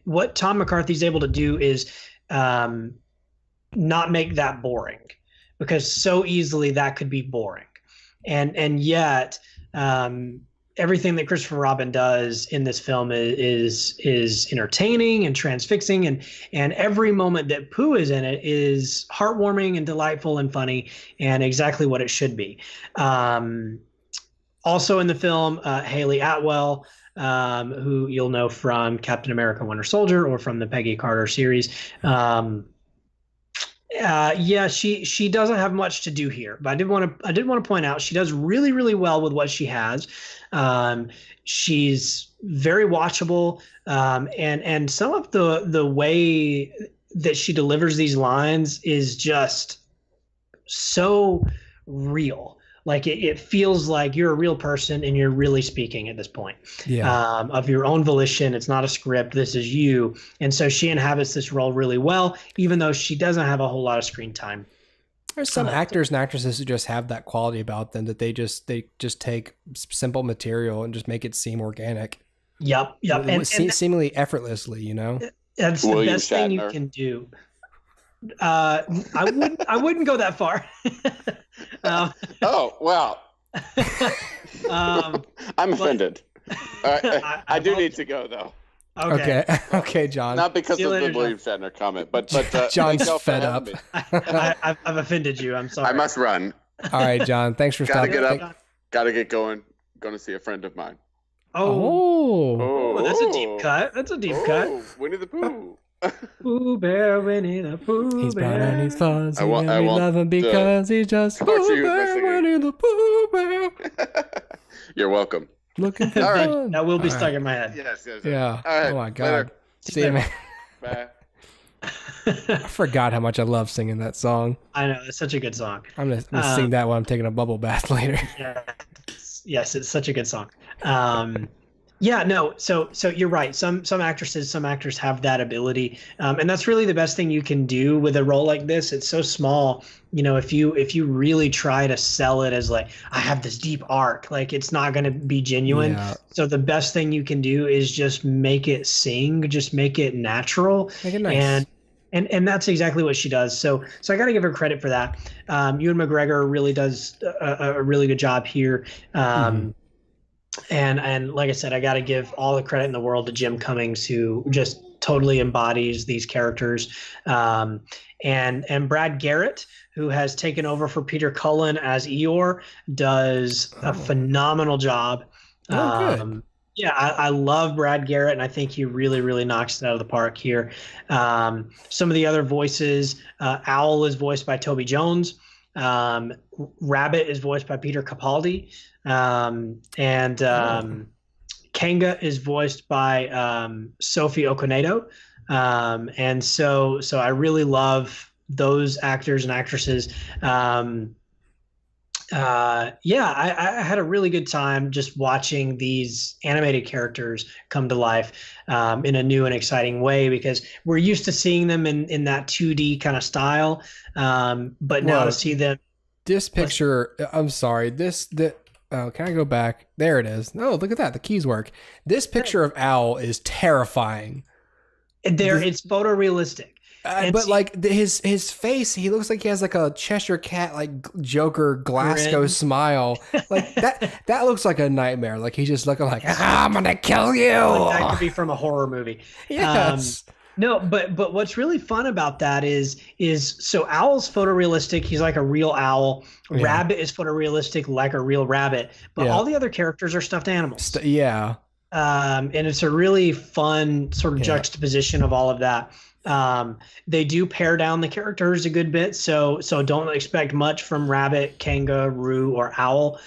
what Tom McCarthy's able to do is not make that boring, because so easily that could be boring. And yet everything that Christopher Robin does in this film is entertaining and transfixing, and every moment that Pooh is in it is heartwarming and delightful and funny and exactly what it should be. Also in the film, Haley Atwell, who you'll know from Captain America: Winter Soldier or from the Peggy Carter series. She doesn't have much to do here, but I did want to point out she does really, really well with what she has. She's very watchable, and some of the way that she delivers these lines is just so real. Like it feels like you're a real person and you're really speaking at this point. Of your own volition. It's not a script. This is you. And so she inhabits this role really well, even though she doesn't have a whole lot of screen time. There's some actors and actresses who just have that quality about them, that they just take simple material and just make it seem organic. Yep. And seemingly effortlessly, That's the best thing you can do. I wouldn't go that far. Oh, wow. I'm offended. I do need to go, though. Okay, John. Not because of the William Shatner comment, but John's fed up. I've offended you. I'm sorry. I must run. All right, John. Thanks for stopping. Gotta get up. Gotta get going. Going to see a friend of mine. Oh, that's a deep cut. Winnie the Pooh. Pooh Bear, Winnie the Pooh. He's brown and he's fuzzy, I and we love him because he's just Pooh Bear, Winnie the Pooh Bear. You're welcome. Looking for fun. That will be stuck in my head. Yes. Yeah. All right. Oh my God. See you, man. Bye. I forgot how much I love singing that song. I know, it's such a good song. I'm gonna sing that while I'm taking a bubble bath later. Yes, it's such a good song. So you're right. Some actresses, some actors have that ability, and that's really the best thing you can do with a role like this. It's so small. If you really try to sell it as like, I have this deep arc, like it's not going to be genuine. Yeah. So the best thing you can do is just make it sing, just make it natural. Make it nice. And that's exactly what she does. So I got to give her credit for that. Ewan McGregor really does a really good job here. And like I said, I got to give all the credit in the world to Jim Cummings, who just totally embodies these characters. And Brad Garrett, who has taken over for Peter Cullen as Eeyore, does a phenomenal job. Good. Yeah, I love Brad Garrett, and I think he really, really knocks it out of the park here. Some of the other voices, Owl is voiced by Toby Jones. Rabbit is voiced by Peter Capaldi. Kanga is voiced by Sophie Okonedo. And so I really love those actors and actresses. I had a really good time just watching these animated characters come to life in a new and exciting way, because we're used to seeing them in that 2D kind of style. But now to see them. This picture, I'm sorry, Oh, can I go back? There it is. Oh, look at that. The keys work. This picture of Owl is terrifying. It's photorealistic. But like his face, he looks like he has like a Cheshire cat, like Joker Glasgow grin. Smile. Like that looks like a nightmare. Like he's just looking like, I'm gonna kill you. Like that could be from a horror movie. Yes. No, but what's really fun about that is so Owl's photorealistic. He's like a real owl. Yeah. Rabbit is photorealistic, like a real rabbit. But all the other characters are stuffed animals. Yeah. And it's a really fun sort of juxtaposition of all of that. They do pare down the characters a good bit, so don't expect much from Rabbit, Kangaroo, or Owl.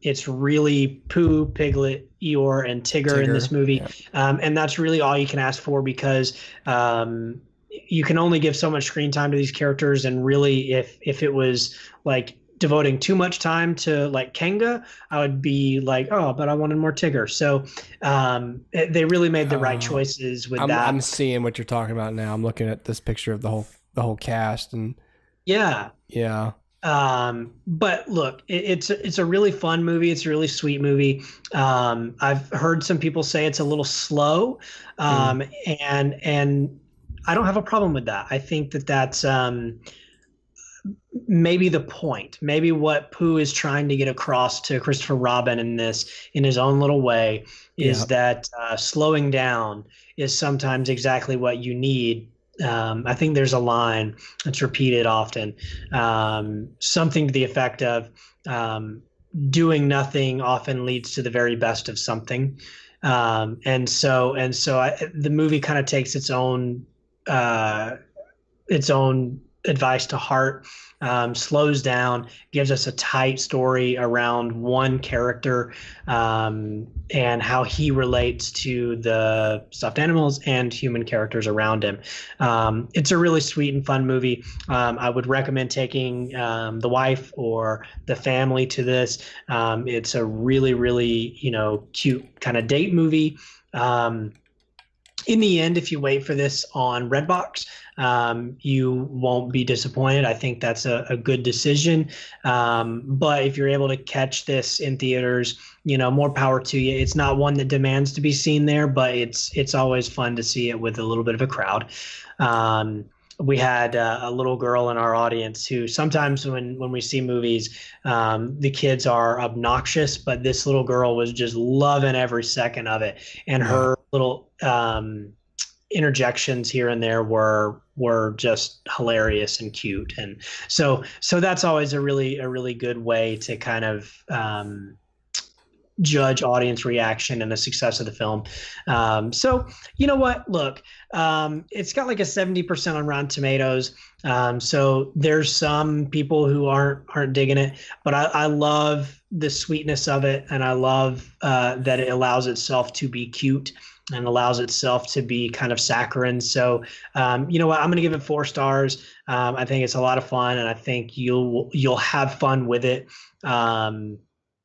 It's really Pooh, Piglet, Eeyore, and Tigger in this movie, and that's really all you can ask for because you can only give so much screen time to these characters, and really, if it was like devoting too much time to like Kanga, I would be like, oh, but I wanted more Tigger. So they really made the right choices with that. I'm seeing what you're talking about now. I'm looking at this picture of the whole cast and yeah. But look, it's a really fun movie. It's a really sweet movie. I've heard some people say it's a little slow, and I don't have a problem with that. I think that's maybe the point, maybe what Pooh is trying to get across to Christopher Robin in this, in his own little way, is that slowing down is sometimes exactly what you need. I think there's a line that's repeated often, something to the effect of doing nothing often leads to the very best of something. And so the movie kind of takes its own advice to heart, slows down, gives us a tight story around one character, and how he relates to the stuffed animals and human characters around him. It's a really sweet and fun movie. I would recommend taking the wife or the family to this. It's a really, really, cute kind of date movie. In the end, if you wait for this on Redbox, you won't be disappointed. I think that's a good decision. But if you're able to catch this in theaters, more power to you. It's not one that demands to be seen there, but it's always fun to see it with a little bit of a crowd. We had a little girl in our audience who sometimes when we see movies, the kids are obnoxious, but this little girl was just loving every second of it. And her little interjections here and there were just hilarious and cute. And so that's always a really good way to kind of judge audience reaction and the success of the film. So you know what? Look, it's got like a 70% on Rotten Tomatoes. So there's some people who aren't digging it, but I love the sweetness of it, and I love that it allows itself to be cute and allows itself to be kind of saccharine. So you know what? I'm going to give it 4 stars. I think it's a lot of fun, and I think you'll have fun with it.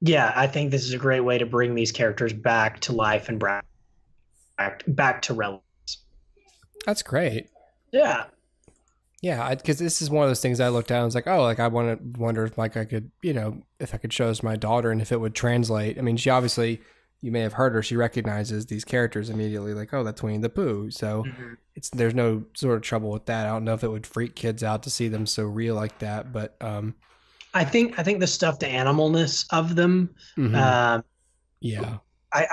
Yeah, I think this is a great way to bring these characters back to life and back to relevance. That's great. Yeah. Yeah, because this is one of those things I looked at and was like, oh, like I wonder if like I could, if I could show this to my daughter and if it would translate. I mean, she obviously, you may have heard her, she recognizes these characters immediately, like, oh, that's Winnie the Pooh. So there's no sort of trouble with that. I don't know if it would freak kids out to see them so real like that, but I think the stuffed animalness of them, I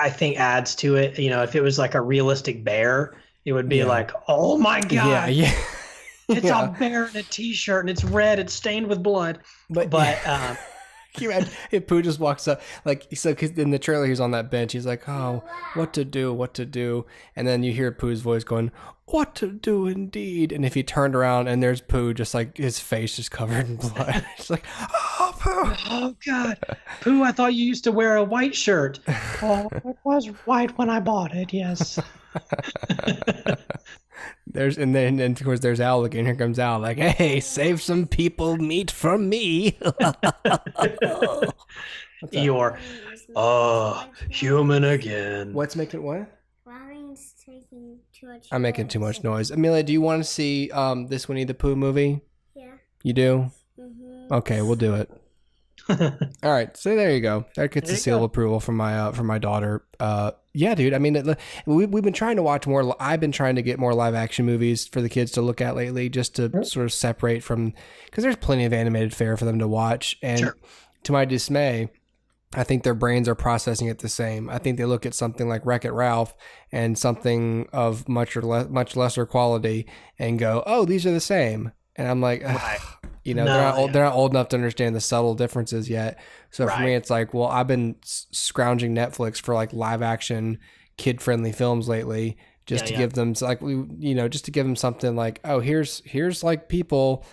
think adds to it. If it was like a realistic bear, it would be like, oh my God, it's a bear in a t-shirt and it's red, it's stained with blood. But can you imagine if Pooh just walks up, like, so because in the trailer he's on that bench, he's like, oh, what to do, and then you hear Pooh's voice going, what to do indeed, and if he turned around and there's Pooh, just like his face just covered in blood. It's like, oh, Pooh, oh God, Pooh, I thought you used to wear a white shirt. Oh, it was white when I bought it, yes. And then of course there's Al again. Here comes Al, like, hey, save some people meat from me. You're human again. What's making what? Ryan's taking too much. I'm making too much noise. Amelia, do you want to see this Winnie the Pooh movie? Yeah. You do? Mm-hmm. Okay, we'll do it. All right, so there you go. That gets a seal of approval from my daughter. Yeah, dude. I mean, we've been trying to watch more. I've been trying to get more live action movies for the kids to look at lately, just to sort of separate from, because there's plenty of animated fare for them to watch. And to my dismay, I think their brains are processing it the same. I think they look at something like Wreck-It Ralph and something of much lesser quality and go, "Oh, these are the same." And I'm like, they're not old enough to understand the subtle differences yet. So for me, it's like, well, I've been scrounging Netflix for like live action, kid friendly films lately, just to give them just to give them something like, oh, here's like people,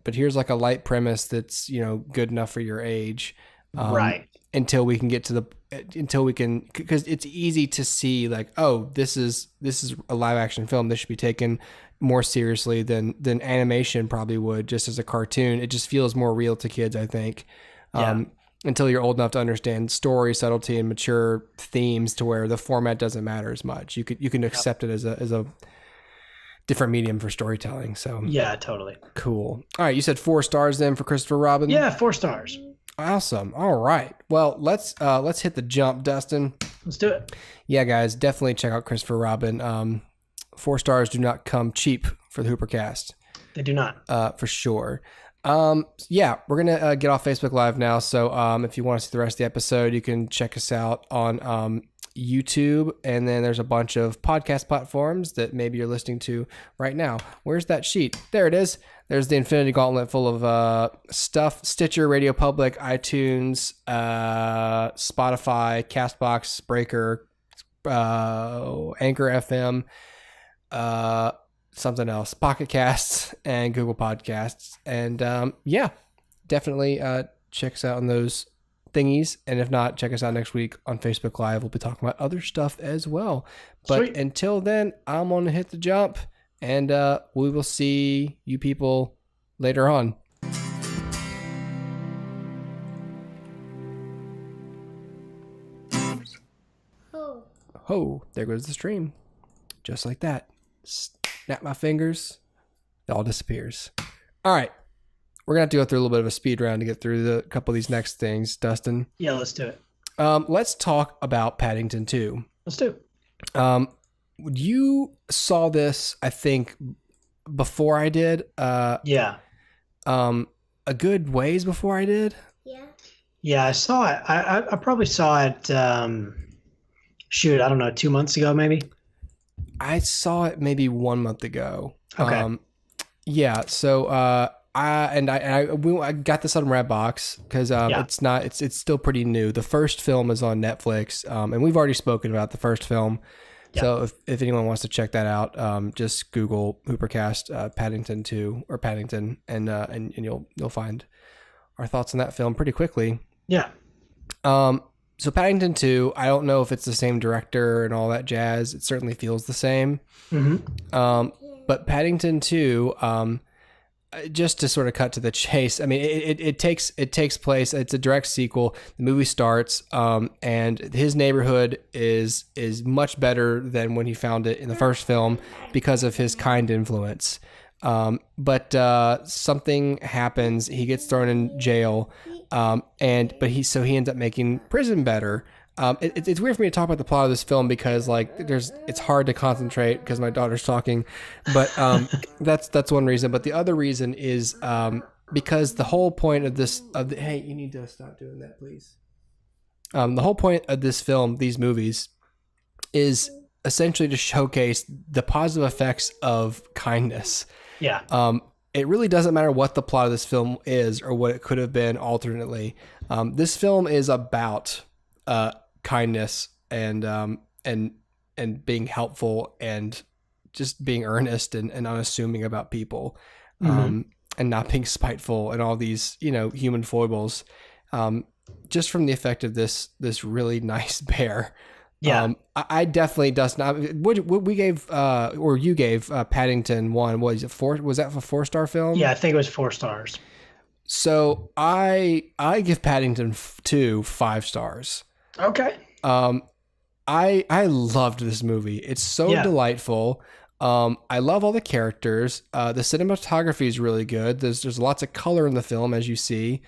but here's like a light premise that's good enough for your age. Until we can because it's easy to see like, oh, this is a live action film. This should be taken more seriously than animation probably would, just as a cartoon. It just feels more real to kids, I think. Until you're old enough to understand story subtlety and mature themes to where the format doesn't matter as much. You can accept it as a different medium for storytelling. So yeah, totally. Cool. All right. You said 4 stars then for Christopher Robin? Yeah, 4 stars. Awesome. All right. Well, let's hit the jump, Dustin. Let's do it. Yeah, guys, definitely check out Christopher Robin. 4 stars do not come cheap for the HooperCast. They do not. For sure. Yeah, we're gonna get off Facebook Live now. So if you want to see the rest of the episode, you can check us out on YouTube, and then there's a bunch of podcast platforms that maybe you're listening to right now. Where's that sheet? There it is. There's the Infinity Gauntlet full of stuff: Stitcher, RadioPublic, iTunes, Spotify, CastBox, Breaker, Anchor FM, something else, PocketCasts, and Google Podcasts. And yeah, definitely check us out on those thingies. And if not, check us out next week on Facebook Live. We'll be talking about other stuff as well. But Sweet. Until then, I'm going to hit the jump, and we will see you people later on. Oh, there goes the stream. Just like that. Snap my fingers. It all disappears. All right. We're going to have to go through a little bit of a speed round to get through a couple of these next things, Dustin. Yeah, let's do it. Let's talk about Paddington 2. Let's do it. You saw this, I think, before I did. Yeah. A good ways before I did. Yeah. Yeah, I saw it. I probably saw it, I don't know, 2 months ago, maybe? I saw it maybe 1 month ago. Okay. Yeah. So I got this on Redbox because it's still pretty new. The first film is on Netflix, and we've already spoken about the first film. Yeah. So if anyone wants to check that out, just Google HooperCast Paddington 2 or Paddington, and you'll find our thoughts on that film pretty quickly. Yeah. So Paddington 2, I don't know if it's the same director and all that jazz. It certainly feels the same. Mm-hmm. But Paddington 2, just to sort of cut to the chase, I mean, it takes place. It's a direct sequel. The movie starts, and his neighborhood is much better than when he found it in the first film because of his kind influence. But something happens. He gets thrown in jail. But he ends up making prison better. It's weird for me to talk about the plot of this film because it's hard to concentrate because my daughter's talking, but that's one reason. But the other reason is because the whole point of hey, you need to stop doing that, please. The whole point of this film, these movies, is essentially to showcase the positive effects of kindness. Yeah. It really doesn't matter what the plot of this film is or what it could have been alternately. This film is about kindness and being helpful and just being earnest and unassuming about people, and not being spiteful and all these human foibles. Just from the effect of this really nice bear. Yeah. I definitely, Dustin, what we gave, or you gave Paddington 1, what is it, 4? Was that a 4-star film? Yeah, I think it was 4 stars. So I give Paddington 2 5 stars. Okay. I loved this movie. It's so delightful. I love all the characters. The cinematography is really good. There's lots of color in the film, as you see.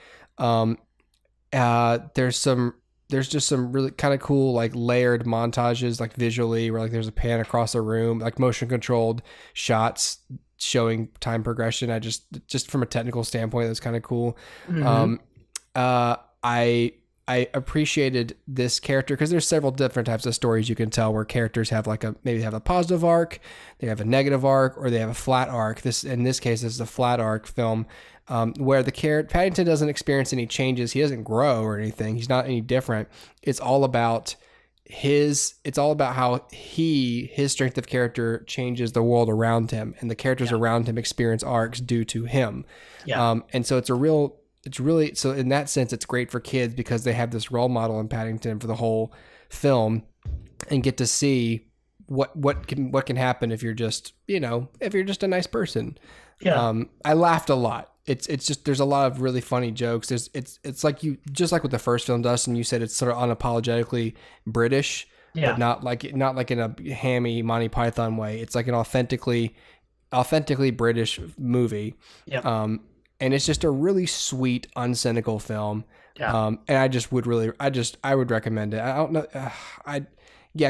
There's just some really kind of cool like layered montages, like visually, where like there's a pan across a room, like motion controlled shots showing time progression. Just from a technical standpoint, that's kind of cool. Mm-hmm. I appreciated this character because there's several different types of stories you can tell where characters have maybe have a positive arc, they have a negative arc, or they have a flat arc. In this case, this is a flat arc film, where Paddington doesn't experience any changes. He doesn't grow or anything. He's not any different. It's all about how his strength of character changes the world around him, and the characters around him experience arcs due to him. Yeah. And so it's really, so in that sense, it's great for kids because they have this role model in Paddington for the whole film and get to see what can happen if you're just a nice person. Yeah. I laughed a lot. It's just, there's a lot of really funny jokes. It's like just like with the first film, Dustin, you said it's sort of unapologetically British, but not like in a hammy Monty Python way. It's like an authentically British movie. Yeah. And it's just a really sweet, uncynical film. Yeah. And I would recommend it. I don't know.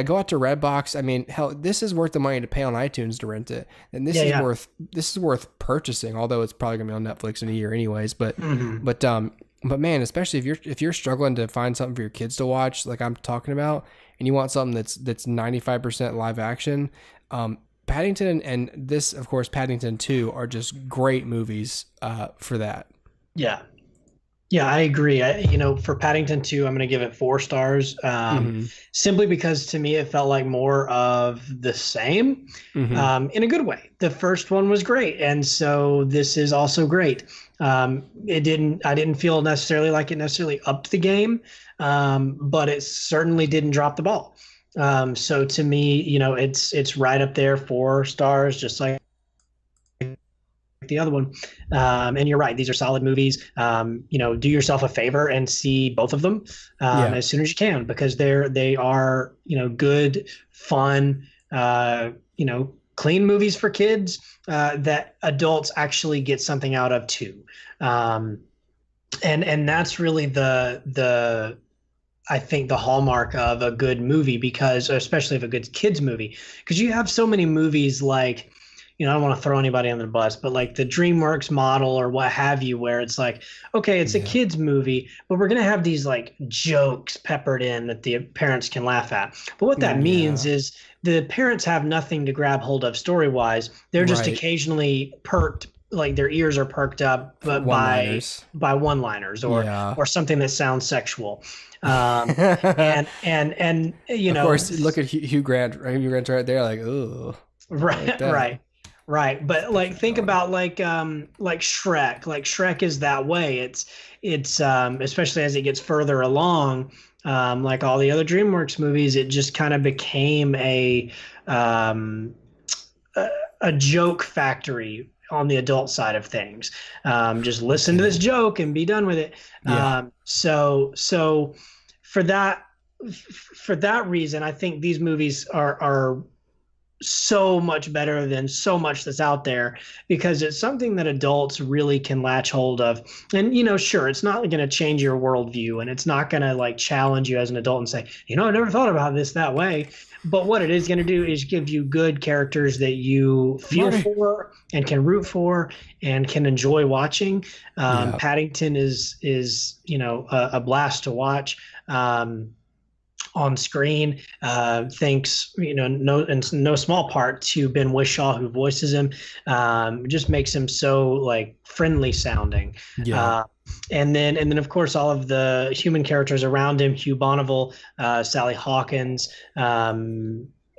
Go out to Redbox. I mean, hell, this is worth the money to pay on iTunes to rent it. And this is worth purchasing, although it's probably gonna be on Netflix in a year anyways. But man, especially if you're struggling to find something for your kids to watch, like I'm talking about, and you want something that's 95% live action, Paddington and this, of course, Paddington 2 are just great movies for that. Yeah. Yeah, I agree. For Paddington 2, I'm going to give it 4 stars, simply because to me it felt like more of the same, in a good way. The first one was great, and so this is also great. I didn't feel necessarily like it necessarily upped the game, but it certainly didn't drop the ball. So to me, it's right up there, 4 stars, just like the other one. And you're right, these are solid movies. Do yourself a favor and see both of them as soon as you can, because they are good, fun, clean movies for kids that adults actually get something out of too. And that's really I think the hallmark of a good movie, because especially of a good kids movie, because you have so many movies like, I don't want to throw anybody under the bus, but like the DreamWorks model or what have you, where it's like, okay, it's a kids movie, but we're going to have these like jokes peppered in that the parents can laugh at. But what that means is the parents have nothing to grab hold of story-wise. They're just occasionally perked, like their ears are perked up, but by one-liners or something that sounds sexual. And of course, look at Hugh Grant. Hugh Grant's right there, like, ooh, right. But like, think about like Shrek. Like Shrek is that way. It's especially as it gets further along, like all the other DreamWorks movies, it just kind of became a joke factory on the adult side of things. Just listen to this joke and be done with it. So for that reason, I think these movies are so much better than so much that's out there, because it's something that adults really can latch hold of. And sure, it's not going to change your worldview, and it's not going to like challenge you as an adult and say, I never thought about this that way. But what it is going to do is give you good characters that you feel for and can root for and can enjoy watching. Paddington is a blast to watch on screen, thanks no small part to Ben Whishaw, who voices him. Just makes him so like friendly sounding. And then of course all of the human characters around him, Hugh Bonneville, Sally Hawkins,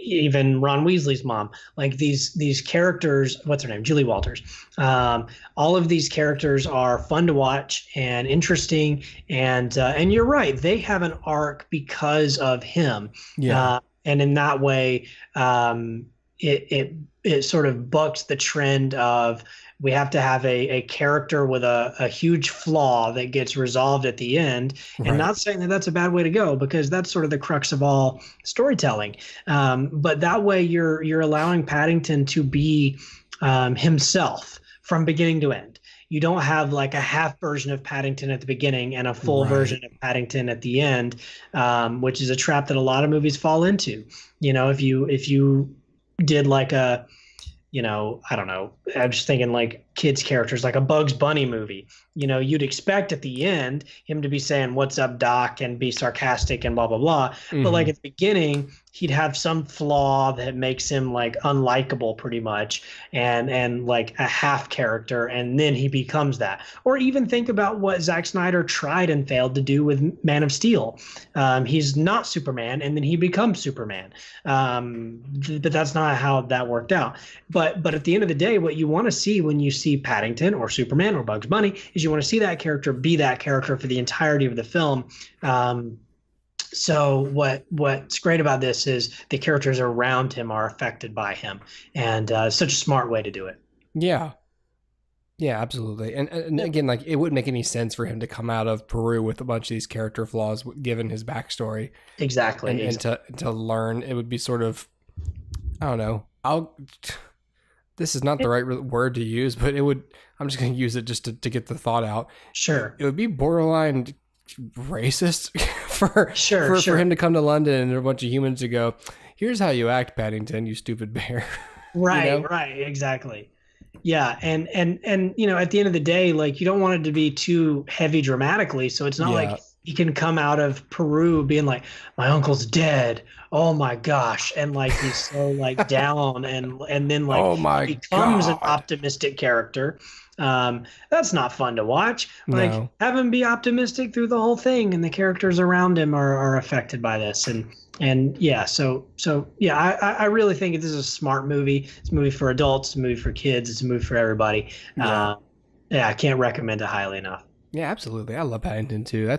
even Ron Weasley's mom, like these characters, what's her name? Julie Walters. All of these characters are fun to watch and interesting. And you're right, they have an arc because of him. And in that way, it sort of bucks the trend of, we have to have a character with a huge flaw that gets resolved at the end. And not saying that that's a bad way to go, because that's sort of the crux of all storytelling. But that way you're allowing Paddington to be himself from beginning to end. You don't have like a half version of Paddington at the beginning and a full version of Paddington at the end, which is a trap that a lot of movies fall into. If you did like a, I don't know, I'm just thinking like kids characters, like a Bugs Bunny movie, you'd expect at the end him to be saying, "What's up, Doc?" and be sarcastic and blah, blah, blah. Mm-hmm. But like at the beginning, he'd have some flaw that makes him like unlikable pretty much and like a half character. And then he becomes that. Or even think about what Zack Snyder tried and failed to do with Man of Steel. He's not Superman and then he becomes Superman. But that's not how that worked out. But at the end of the day, what you want to see when you see Paddington or Superman or Bugs Bunny is you want to see that character be that character for the entirety of the film. So what's great about this is the characters around him are affected by him, and such a smart way to do it. Yeah, absolutely. And again, like it wouldn't make any sense for him to come out of Peru with a bunch of these character flaws, given his backstory. Exactly. And to learn, it would be sort of, I don't know. This is not the right word to use, but I'm just going to use it just to get the thought out. Sure. It would be borderline racist for him to come to London and a bunch of humans to go, "Here's how you act, Paddington, you stupid bear." Right, right, exactly. Yeah, and at the end of the day, like you don't want it to be too heavy dramatically, so it's not like he can come out of Peru being like, "My uncle's dead. Oh my gosh," and like he's so like down and then like becomes an optimistic character. That's not fun to watch. Like have him be optimistic through the whole thing, and the characters around him are affected by this. And yeah, so yeah, I really think this is a smart movie. It's a movie for adults, it's a movie for kids, it's a movie for everybody. Yeah, I can't recommend it highly enough. Yeah, absolutely. I love Paddington too.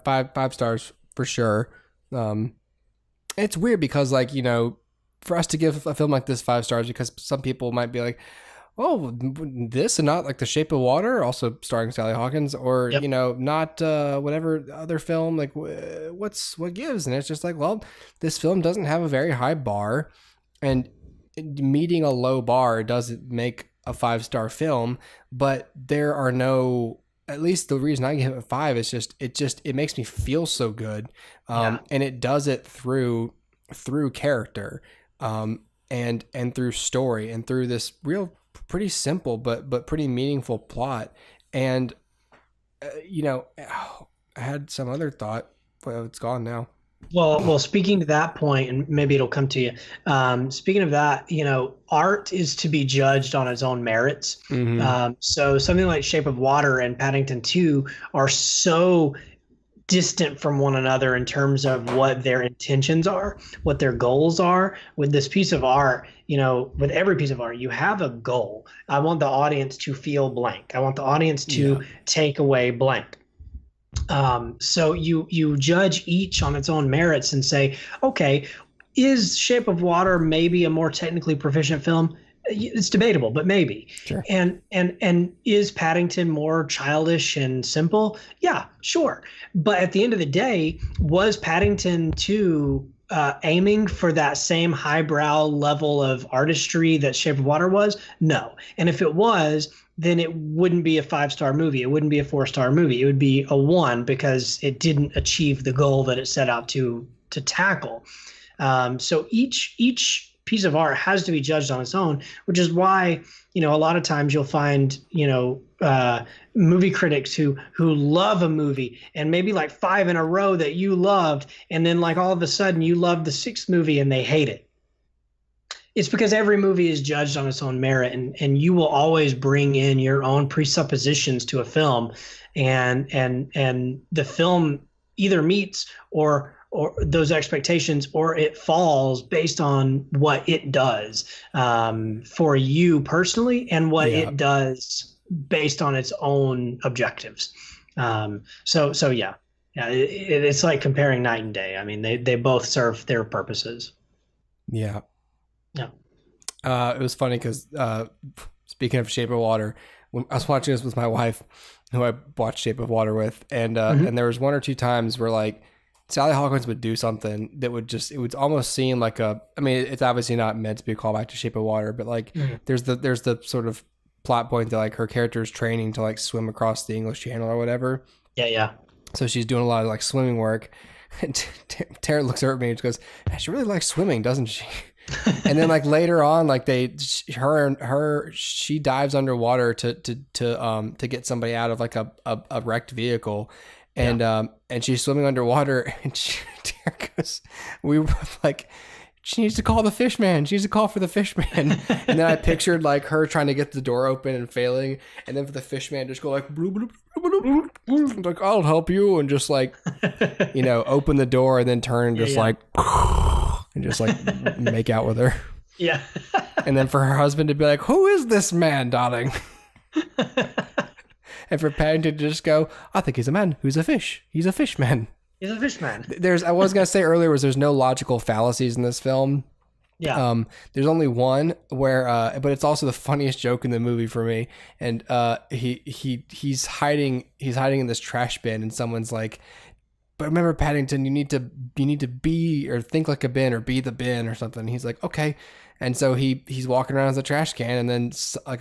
Five stars for sure. It's weird because like, for us to give a film like this 5 stars, because some people might be like, "Oh, this and not like The Shape of Water," also starring Sally Hawkins, or not whatever other film. Like, what gives? And it's just like, well, this film doesn't have a very high bar, and meeting a low bar doesn't make a 5-star film. But there are no. At least the reason I give it 5 is it makes me feel so good, and it does it through character, and through story, and through this real. Pretty simple, but pretty meaningful plot. And, I had some other thought. Well, it's gone now. Well, speaking to that point, and maybe it'll come to you. Speaking of that, art is to be judged on its own merits. Mm-hmm. So something like Shape of Water and Paddington 2 are so distant from one another in terms of what their intentions are, what their goals are. With this piece of art, with every piece of art, you have a goal. I want the audience to feel blank. I want the audience to take away blank. So you judge each on its own merits and say, okay, is Shape of Water maybe a more technically proficient film? It's debatable, but maybe. Sure. And is Paddington more childish and simple? Yeah, sure. But at the end of the day, was Paddington 2 aiming for that same highbrow level of artistry that Shape of Water was? No. And if it was, then it wouldn't be a 5-star movie. It wouldn't be a 4-star movie. It would be a 1 because it didn't achieve the goal that it set out to tackle. So each piece of art has to be judged on its own, which is why, a lot of times you'll find, movie critics who love a movie and maybe like 5 in a row that you loved. And then like all of a sudden you love the 6th movie and they hate it. It's because every movie is judged on its own merit, and you will always bring in your own presuppositions to a film, and the film either meets or those expectations, or it falls based on what it does for you personally, and what it does based on its own objectives. It's like comparing night and day. I mean, they both serve their purposes. Yeah. Yeah. It was funny because speaking of Shape of Water, when I was watching this with my wife, who I watched Shape of Water with, and there was 1 or 2 times where like Sally Hawkins would do something that it would almost seem like it's obviously not meant to be a callback to Shape of Water, but like there's the sort of plot point that like her character is training to like swim across the English Channel or whatever. Yeah. So she's doing a lot of like swimming work. And Tara looks over at me and she goes, "She really likes swimming, doesn't she?" And then like later on, like she dives underwater to get somebody out of like a wrecked vehicle, and she's swimming underwater, and Tara goes, we were like, she needs to call the fish man. She needs to call for the fish man. And then I pictured like her trying to get the door open and failing, and then for the fish man just go like, bloop, bloop, bloop, bloop, bloop, like, "I'll help you," and just like, open the door and then turn and just like, and just like make out with her. Yeah. And then for her husband to be like, "Who is this man, darling?" And for Paddington to just go, "I think he's a man who's a fish. He's a fish man." He's a fish man. I was going to say earlier there's no logical fallacies in this film. Yeah. There's only one where, but it's also the funniest joke in the movie for me. And he's hiding in this trash bin, and someone's like, "But remember, Paddington, you need to be or think like a bin or be the bin or something." And he's like, "Okay." And so he's walking around as a trash can, and then like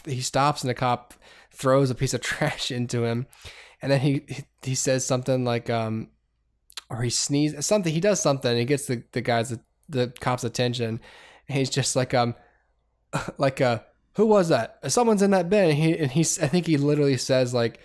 he stops, and a cop throws a piece of trash into him, and then he says something like or he sneezes something. He does something. And he gets the cop's attention. And he's just like "Who was that? Someone's in that bin." And I think he literally says like,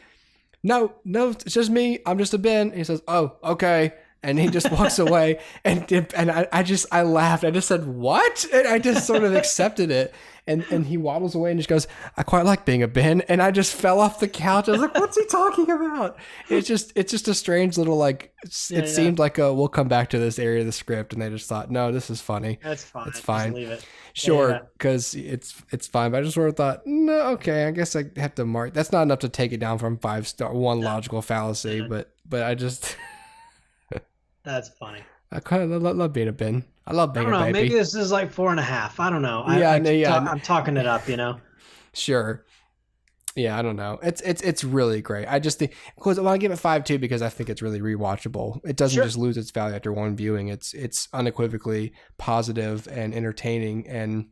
no, "It's just me. I'm just a bin." And he says, "Oh, okay." And he just walks away. And I laughed. I just said, "What?" And I just sort of accepted it. And he waddles away and just goes, "I quite like being a bin." And I just fell off the couch. I was like, "What's he talking about?" It's just a strange little like. It seemed like we'll come back to this area of the script, and they just thought, "No, this is funny. That's fine. It's fine. Just leave it." Sure, because it's fine." But I just sort of thought, no, okay, I guess I have to mark. That's not enough to take it down from 5-star. One logical fallacy, but I just. That's funny. I kind of love being a bin. I love being a baby. Maybe this is like 4.5. I don't know. I'm talking it up, Sure. Yeah, I don't know. It's really great. I just think, because I give it 5.2 because I think it's really rewatchable. It doesn't just lose its value after one viewing. It's unequivocally positive and entertaining, and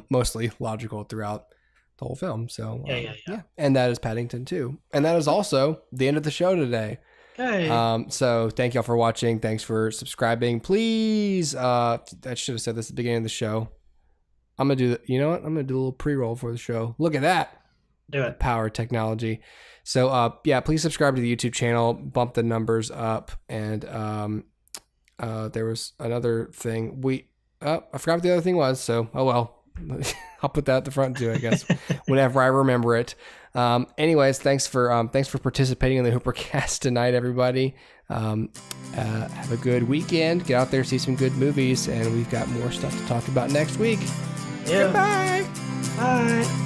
mostly logical throughout the whole film. So yeah. And that is Paddington 2, and that is also the end of the show today. Okay. So thank y'all for watching. Thanks for subscribing. Please, I should have said this at the beginning of the show. I'm gonna do I'm gonna do a little pre-roll for the show. Look at that. Do it. Power technology. So please subscribe to the YouTube channel, bump the numbers up, and there was another thing. I forgot what the other thing was, so oh well. I'll put that at the front too, I guess, whenever I remember it. Anyways, thanks for participating in the HooperCast tonight, everybody. Have a good weekend. Get out there, see some good movies, and we've got more stuff to talk about next week. Yeah. Goodbye. Bye.